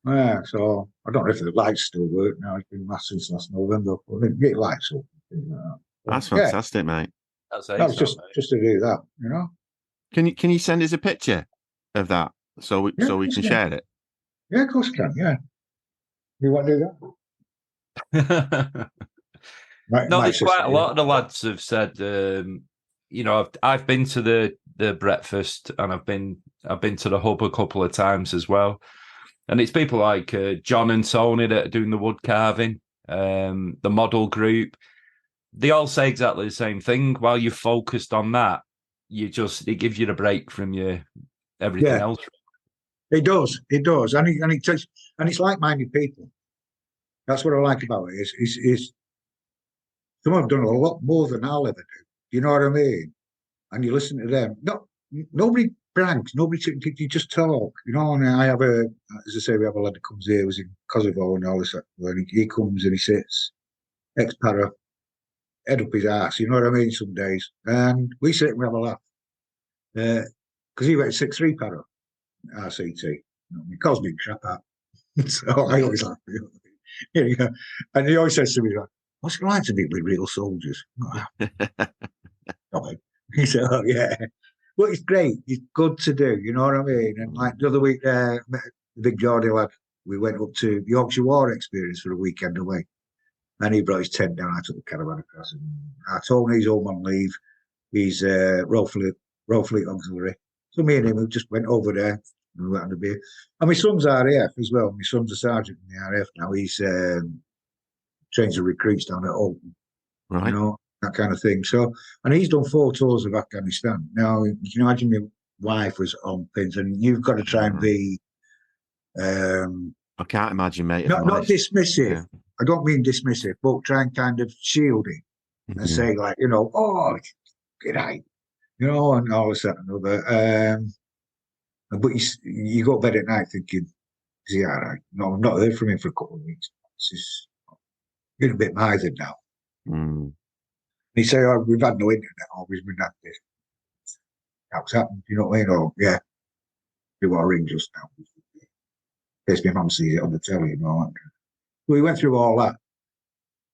Wow. Yeah, so I don't know if the lights still work now. It's been massive since last November. But they get lights up. That's fantastic, mate. That was just to do that, you know. Can you send us a picture of that so we can share it? Yeah, of course I can. Yeah, you want to do that? There's quite a lot of the lads have said. You know, I've been to the breakfast and I've been to the hub a couple of times as well, and it's people like John and Tony that are doing the wood carving, the model group. They all say exactly the same thing. While you're focused on that, it gives you the break from everything else. It does, and it's like-minded people. That's what I like about it. Is some have done a lot more than I'll ever do. You know what I mean? And you listen to them. Nobody pranks. Nobody. You just talk. You know. And I have as I say, we have a lad that comes here. Was in Kosovo and all this. And he comes and he sits ex-para, head up his ass. You know what I mean? Some days, and we sit and we have a laugh. Because he went 6'3" para RCT. He calls me crap out. So I always laugh. Yeah. And he always says to me, "What's it like to be with real soldiers?" He said, "Oh yeah, well, it's great. It's good to do. You know what I mean?" And like the other week, the big Geordie lad, we went up to Yorkshire War experience for a weekend away, and he brought his tent down. I took the caravan across, and I told him he's home on leave. He's Royal Fleet Auxiliary. So me and him, we just went over there. We went on the beer. And my son's RAF as well. My son's a sergeant in the RAF now. He's trains the recruits down at Alton. Right. You know, that kind of thing. So, and he's done 4 tours of Afghanistan. Now, you can imagine my wife was on pins, and you've got to try and be. I can't imagine, mate. Not dismissive. Yeah. I don't mean dismissive, but try and kind of shield it and say, like, you know, oh, g'day, you know, and all this, that, and other. But you go to bed at night thinking, is he all right? No, I've not heard from him for a couple of weeks. It's just getting a bit mithered now. And he say, "Oh, we've had no internet, or we've been at this. What's happened? You know what I mean? Oh, yeah. You want to ring just now. In case my mum sees it on the telly and all that." So we went through all that.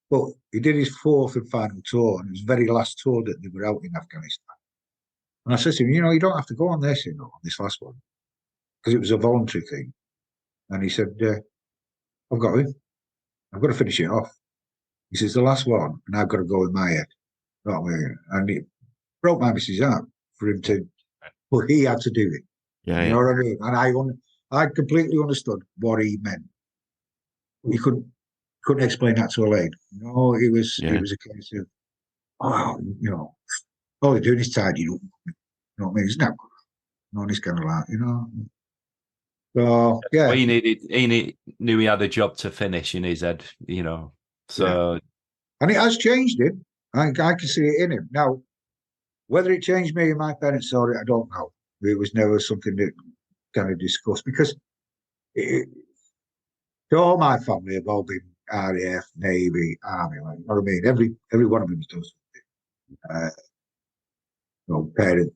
But he did his 4th and final tour, and it was the very last tour that they were out in Afghanistan. And I said to him, "You know, you don't have to go on this, you know, on this last one, because it was a voluntary thing." And he said, "I've got him. I've got to finish it off." He says, "The last one, and I've got to go in my head." And it broke my missus heart for him to, but he had to do it. You know what I mean? And I completely understood what he meant. He couldn't explain that to a lady. You know, it was a case of, oh, you know, all they're doing is tidying up. You know what I mean? It's not good. You know, it's kind of like, you know. So yeah, well, he knew he had a job to finish in his head, you know. So, and it has changed him. I can see it in him now. Whether it changed me and my parents saw it, I don't know. It was never something that kind of discussed because all my family have all been RAF, Navy, Army. Like, you know what I mean? Every one of them does something. You know, parents,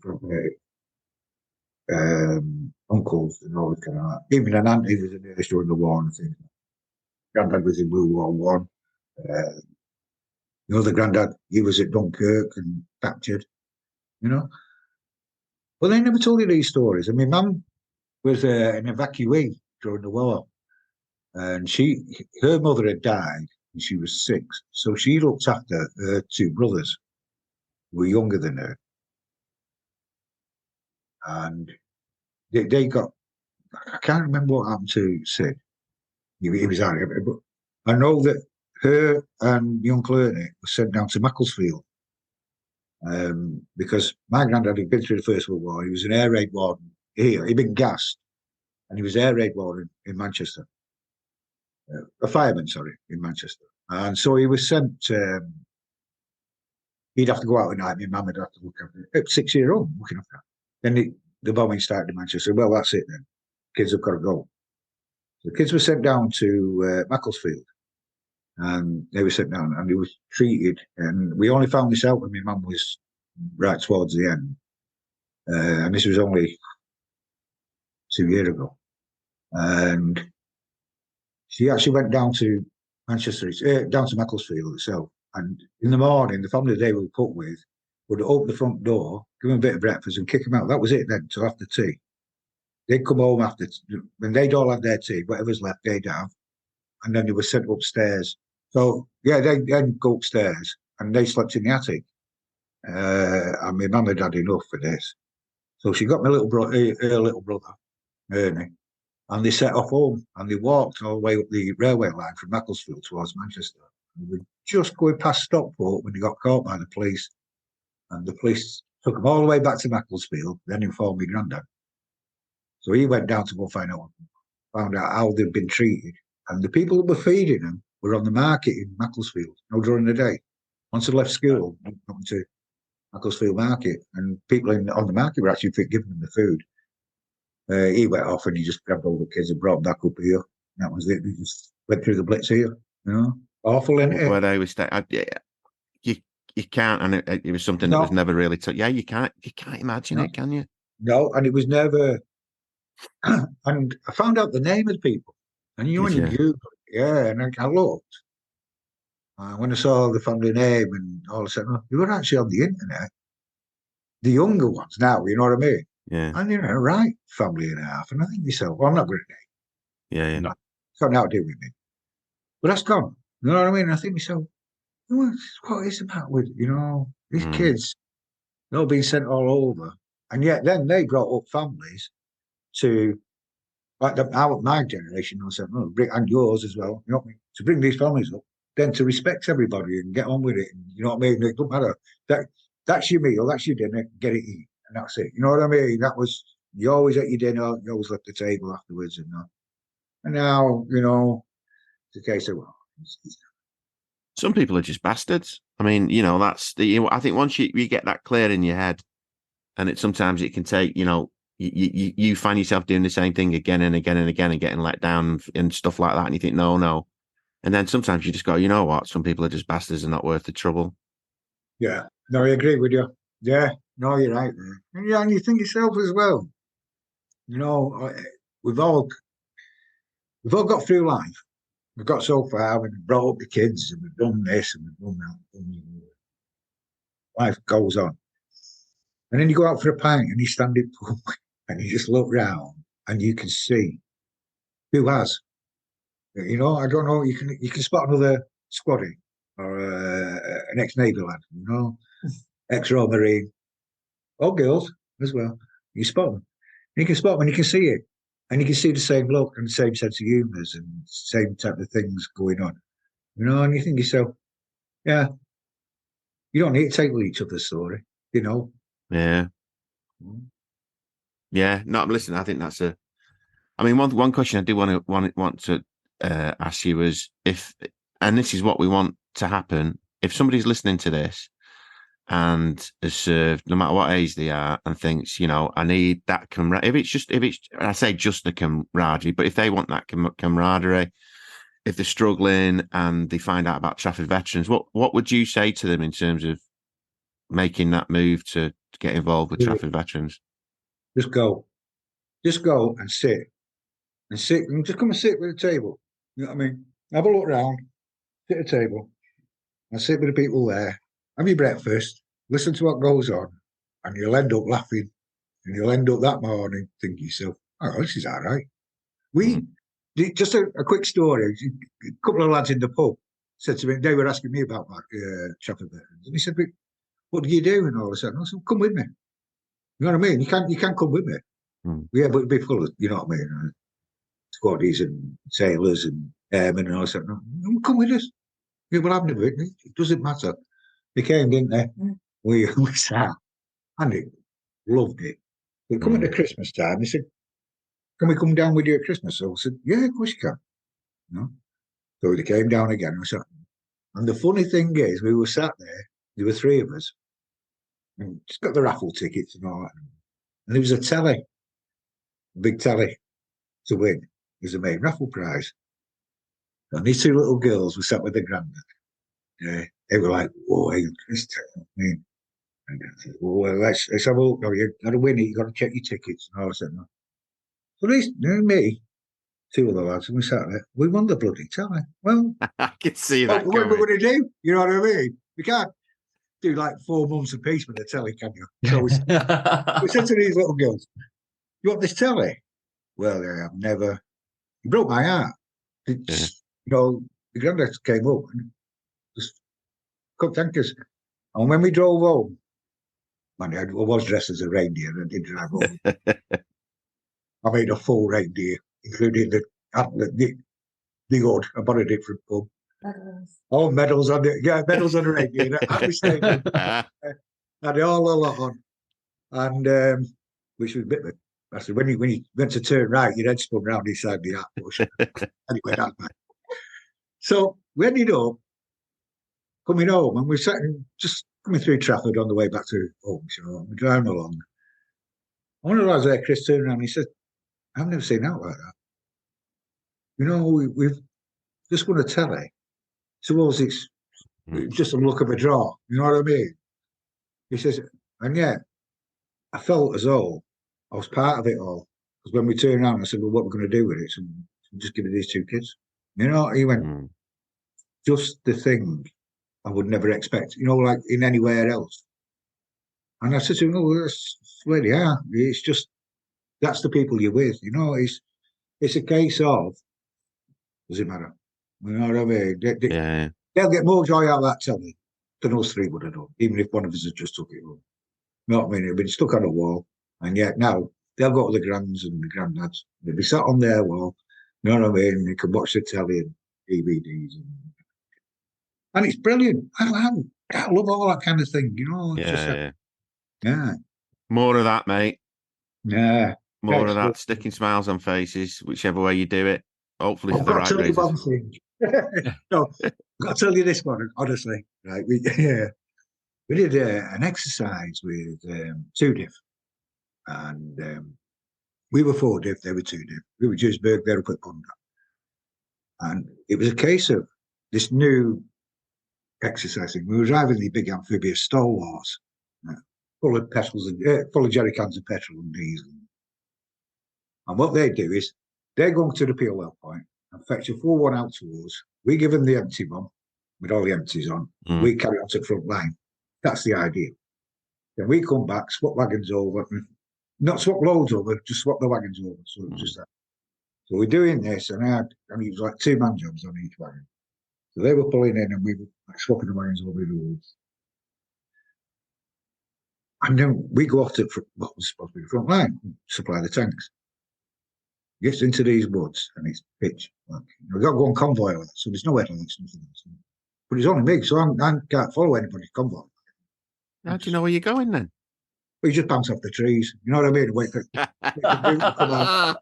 uncles, and all that kind of that. Even an auntie was a nurse during the war and things. Granddad was in World War One. The other granddad, he was at Dunkirk and captured, you know. But they never told you these stories. I mean, Mum was an evacuee during the war, and her mother had died when she was 6, so she looked after her 2 brothers. who were younger than her. And they got, I can't remember what happened to Sid. He was out of it, but I know that her and young Clooney were sent down to Macclesfield because my granddad had been through the First World War. He was an air raid warden here. He'd been gassed, and he was air raid warden in Manchester. A fireman, sorry, in Manchester. And so he was sent. He'd have to go out at night. My mum would have to look after him. 6-year-old looking after him. Then the bombing started in Manchester. Well, that's it then. Kids have got to go. The kids were sent down to Macclesfield, and they were sent down, and they were treated. And we only found this out when my mum was right towards the end, and this was only 2 years ago. And she actually went down to Manchester, down to Macclesfield itself. And in the morning, the family they were put with would open the front door, give them a bit of breakfast, and kick them out. That was it then, till after tea. They'd come home after, when they'd all had their tea, whatever's left, they'd have, and then they were sent upstairs. So, yeah, they'd then go upstairs, and they slept in the attic. And my mum had had enough for this. So she got my her little brother, Ernie, and they set off home, and they walked all the way up the railway line from Macclesfield towards Manchester. And we were just going past Stockport when they got caught by the police. And the police took them all the way back to Macclesfield, then informed my granddad. So he went down to go find out how they'd been treated. And the people that were feeding them were on the market in Macclesfield, during the day. Once they left school, went to Macclesfield Market, and people on the market were actually giving them the food. He went off and he just grabbed all the kids and brought them back up here. That was it. He just went through the Blitz here. Awful, isn't it? Where they were staying, you can't, and it was something that was never really taught. Yeah, you can't imagine it, can you? No, and it was never. And I found out the name of the people, and when you Google it, and I looked. When I saw the family name and all of a sudden, they were actually on the internet. The younger ones now, you know what I mean? Yeah. And Wright family and a half, and I think myself, well, I'm not going to name. Yeah. No, it's got nothing to do with me. But that's gone. You know what I mean? I think myself, what is the matter with these kids? They're all being sent all over, and yet then they brought up families to like my generation. I said, and yours as well. You know what I mean? To bring these families up, then to respect everybody and get on with it. And you know what I mean? It don't matter that's your meal, that's your dinner. Get it, eat, and that's it. You know what I mean? That was you always ate your dinner. You always left the table afterwards, and now it's a case of some people are just bastards. I mean, that's I think once you get that clear in your head, and sometimes it can take, you find yourself doing the same thing again and again and again and getting let down and stuff like that. And you think, no. And then sometimes you just go, you know what? Some people are just bastards and not worth the trouble. Yeah. No, I agree with you. Yeah. No, you're right there. Yeah, and you think yourself as well. We've all got through life. We've got so far, we've brought up the kids, and we've done this, and we've done that. Life goes on. And then you go out for a pint, and you stand in pub, and you just look round, and you can see who has. I don't know, you can spot another squaddy, or an ex-Navy lad, ex-Royal Marine, or girls as well. You spot them. And you can spot them, and you can see it. And you can see the same look and the same sense of humours and same type of things going on. And you think to yourself, yeah, you don't need to take with each other's story, Yeah. Yeah. No, listen, I think that's one question I do want to ask you is and this is what we want to happen, if somebody's listening to this and has served, no matter what age they are, and thinks, I need that camaraderie. I say just the camaraderie, but if they want that camaraderie, if they're struggling and they find out about Trafford Veterans, what would you say to them in terms of making that move to get involved with Trafford Veterans? Just go and sit and just come and sit with the table. You know what I mean? Have a look around, sit at a table, and sit with the people there. Have your breakfast, listen to what goes on, and you'll end up laughing. And you'll end up that morning thinking to yourself, oh, this is all right. Just a quick story. A couple of lads in the pub said to me, they were asking me about Trafford Veterans. And he said, what do you do? And all of a sudden, I said, come with me. You know what I mean? You can't come with me. Yeah, but it'd be full of, you know what I mean? Squaddies and sailors and airmen and all that. No, come with us. Yeah, well, I've never been. It doesn't matter. They came, didn't they? We sat, and it loved it. But coming to Christmas time, they said, can we come down with you at Christmas? So I said, yeah, of course you can. You know? So they came down again. And the funny thing is, we were sat there were three of us, and just got the raffle tickets and all that. And there was a telly, a big telly to win. It was the main raffle prize. And these two little girls were sat with their granddad. Yeah, they were like, whoa, hey, this telly. I mean, and I said, well, let's have a look. No, you got to win it. You got to check your tickets. And all I said, no. So these, me, two other lads, and we sat there. We won the bloody telly. Well, I can see that. What are we going to do? You know what I mean? We can't do like 4 months a piece with the telly, can you? So we said to these little girls, you want this telly? Well, I've never. It broke my heart. You know, the granddad came up and just couldn't thank us. And when we drove home, man, I was dressed as a reindeer and I did drive home. I made a full reindeer, including the hood. I bought a different pub. All medals on it. Yeah, medals on the reindeer. I was staying. Had all a lot on. And which was a bit of I said, when you went to turn right, your head spun round inside the hat bush. Anyway, that's bad. So we ended up coming home, and we're sitting just coming through Trafford on the way back to Openshaw. We're driving along. One of the lads there, Chris, turned around and he said, I've never seen out like that. You know, we've just won a telly. Suppose it's just a look of a draw. You know what I mean? He says, and yet I felt as though I was part of it all. Because when we turned around, I said, well, what we're going to do with it? So just give it these two kids. You know, he went, just the thing I would never expect, you know, like in anywhere else. And I said to him, no, that's where they are. It's just, that's the people you're with. You know, it's a case of, does it matter? You know what I mean? They'll get more joy out of that telly than us three would have done, even if one of us had just took it home. You know what I mean? It'd been stuck on a wall. And yet now they'll go to the grands and the granddads. They'll be sat on their wall. You know what I mean? They can watch the telly and DVDs. And it's brilliant. I love all that kind of thing, you know? Yeah. More of that, mate. Yeah. More of that, sticking smiles on faces, whichever way you do it. Hopefully for the right reasons. No, I've got to tell you this one, honestly. Right, we did an exercise with 2 diff. And we were 4 diff, they were 2 diff. We were Duisburg, they were up at Punda. And it was a case of this new exercising. We were driving the big amphibious stalwarts, full of petrol and full of jerry cans of petrol and diesel. And what they do is they go to the POL point and fetch a full one out to us. We give them the empty one with all the empties on. We carry on to the front line. That's the idea. Then we come back, swap wagons over. Not swap loads over, just swap the wagons over. So just that. So we're doing this, and it was like 2-man jobs on each wagon. So they were pulling in, and we were like swapping the wagons over the woods. And then we go off to what was supposed to be the front line, supply the tanks. Gets into these woods, and it's pitch. Like, we've got to go on convoy with it, so there's nowhere to lights, nothing else. But it's only me, so I can't follow anybody's convoy. How do you know where you're going then? We just bounce off the trees. You know what I mean? Wait for the to come out.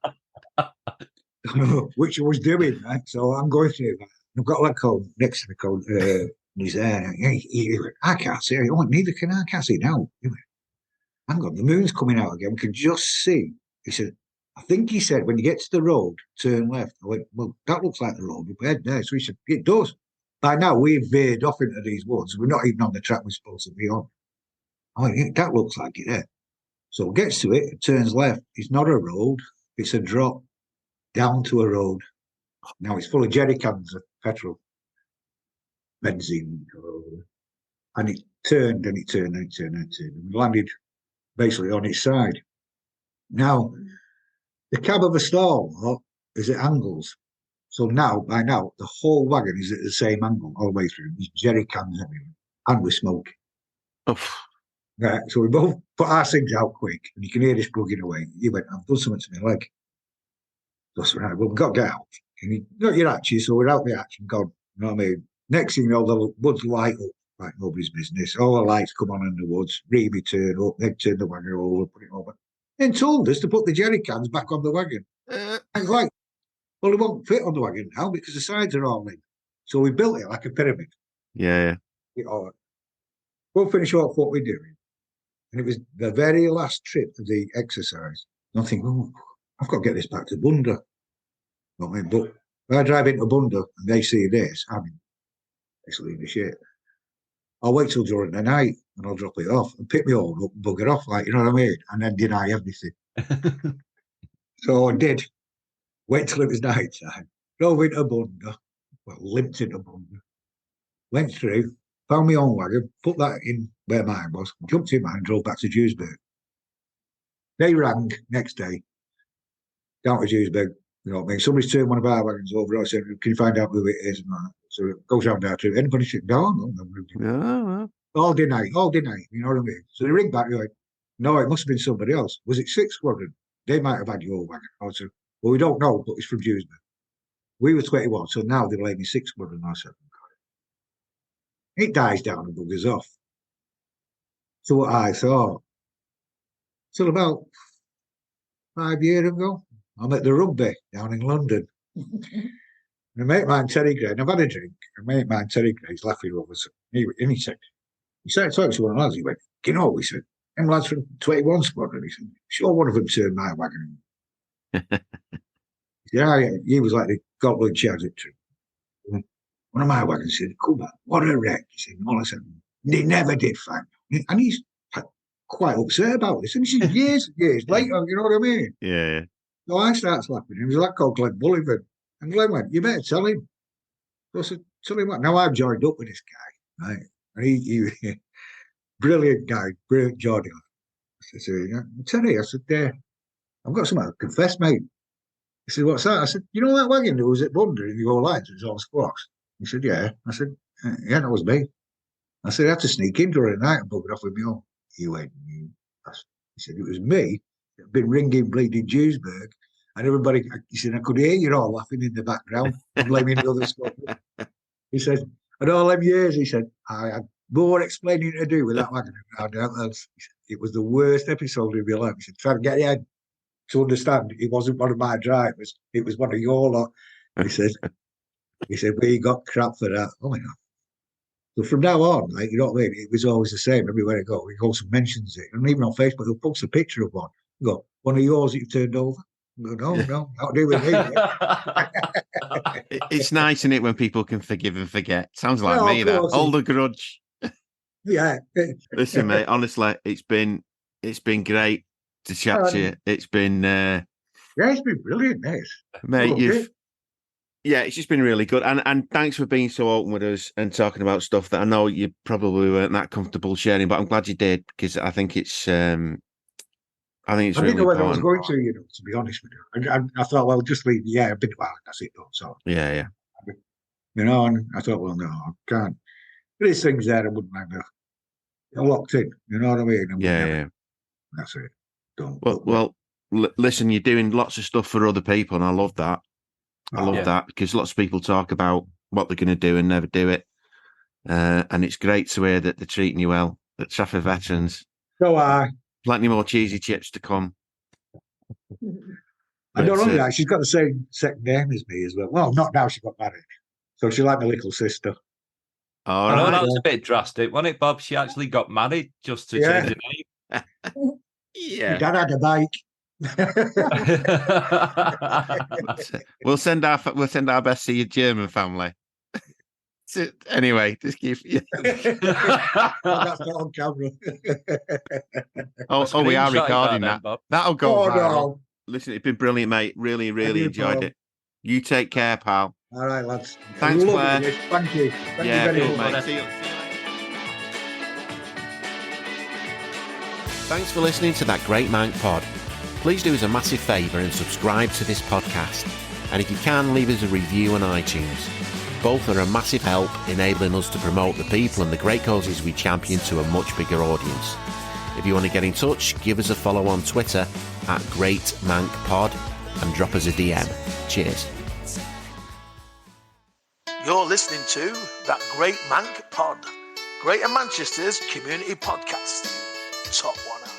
Which I was doing, right? So I'm going through that. I've got a lad called next to me called, and he's there. He went, I can't see it. Oh, neither can I. Can't see it now. He went, hang on, the moon's coming out again. We can just see. He said, I think he said, when you get to the road, turn left. I went, well, that looks like the road. We head there. So he said, it does. By now, we've veered off into these woods. We're not even on the track we're supposed to be on. I went, yeah, that looks like it there. So it gets to it, it turns left. It's not a road. It's a drop down to a road. Now it's full of jerry cans of petrol, benzene. And it turned and it turned and it turned and it turned. And we landed basically on its side. Now, the cab of a stall is at angles. So by now, the whole wagon is at the same angle all the way through. There's jerry cans everywhere. And we're smoking. Right, so we both put our things out quick, and you can hear this plugging away. He went, I've done something to my leg. That's right, well, we've got to get out. And he got your hatches, so we're out the hatch and gone. You know what I mean? Next thing you know, the woods light up like nobody's business. All the lights come on in the woods. Reeby turn up, they turn the wagon over, put it over. And told us to put the jerry cans back on the wagon. I was like, well, it won't fit on the wagon now because the sides are all in. So we built it like a pyramid. Yeah. We'll finish off what we're doing. And it was the very last trip of the exercise. And I think, I've got to get this back to Bunda. I mean, but when I drive into Bunda and they see this, I mean, it's leaving the shit. I'll wait till during the night and I'll drop it off and pick me all up and bugger off, like, you know what I mean? And then deny everything. So I did. Wait till it was night time. Drove into Bunda. Well, limped into Bunda. Went through, found my own wagon, put that in where mine was, jumped in mine and drove back to Dewsburg. They rang next day, down to Dewsburg, you know what I mean? Somebody's turned one of our wagons over. I said, can you find out who it is? And that. So it goes round there too. Anybody should go? No. All day night, you know what I mean? So they ring back, you're like, no, it must have been somebody else. Was it 6th Squadron? They might have had your wagon. I said, well, we don't know, but it's from Dewsburg. We were 21, so now they're laying me 6th Squadron. I said, it dies down and buggers off. So what I thought, till about 5 years ago, I'm at the rugby down in London. And a mate of mine, Terry Gray, and I've had a drink. A mate of mine, Terry Gray's laughing over us. And he started talking to one of the lads. He went, you know, he said, them lads from 21 Squadron. He said, sure, one of them turned my wagon. Yeah, he was like the goblin charge at tree. One of my wagons said, come on, what a wreck. He said, all I said, they never did find out. And he's quite upset about this. And this is years and years later, you know what I mean? Yeah. So I started slapping him. He was like called Glenn Bullivan. And Glenn went, you better tell him. So I said, tell him what? Now I've joined up with this guy, right? And he brilliant guy, brilliant Geordie. I said, Terry, I said, I've got something to confess, mate. He said, what's that? I said, you know that wagon that was at Bunda in the old lines, it was all squawks? He said, yeah. I said, yeah, that was me. I said, I had to sneak in during the night and bugger off with me own. He went, he said, it was me that had been ringing bleeding Dewsburg. And everybody, he said, I could hear you all laughing in the background and blaming the other squad. He said, and all them years, he said, I had more explaining to do with that wagon. It was the worst episode of your life. He said, try to get your head to understand it wasn't one of my drivers, it was one of your lot. He said, we got crap for that. Oh my God. So from now on, like, you know what I mean? It was always the same everywhere I go. He goes and mentions it. And even on Facebook, he'll post a picture of one. You go, one of yours that you turned over? I go, no, not do with me. It's nice, isn't it, when people can forgive and forget? Sounds like me, that. Hold a grudge. Yeah. Listen, mate, honestly, it's been great to chat to you. It's been... yeah, it's been brilliant, mate. It's just been really good. And thanks for being so open with us and talking about stuff that I know you probably weren't that comfortable sharing, but I'm glad you did, because I think it's I didn't know whether I was going to, to be honest with you. I thought, well, just leave. Yeah, a bit while, that's it. So yeah. And I thought, well, no, I can't. There's things there I wouldn't have locked in. You know what I mean? Yeah. That's it. Don't. Well, listen, you're doing lots of stuff for other people, and I love that. I love that, because lots of people talk about what they're going to do and never do it. And it's great to hear that they're treating you well at Trafford Veterans. So plenty more cheesy chips to come. And not only that, she's got the same second name as me as well. Well, not now, she got married. So she's like my little sister. All I know right. that was a bit drastic, wasn't it, Bob? She actually got married just to change the name. Yeah. Your dad had a bike. We'll send our best to your German family. Anyway, just keep. That's not on camera. We are recording that. That'll go viral. No. Listen, it's been brilliant, mate. Really, really enjoyed it. You take care, pal. All right, lads. Thanks, Claire. Thank you. Thank you very much. Mate. See you. Thanks for listening to That Great Mank Pod. Please do us a massive favour and subscribe to this podcast. And if you can, leave us a review on iTunes. Both are a massive help, enabling us to promote the people and the great causes we champion to a much bigger audience. If you want to get in touch, give us a follow on Twitter at GreatMankPod and drop us a DM. Cheers. You're listening to That Great Mank Pod, Greater Manchester's community podcast. Top one out.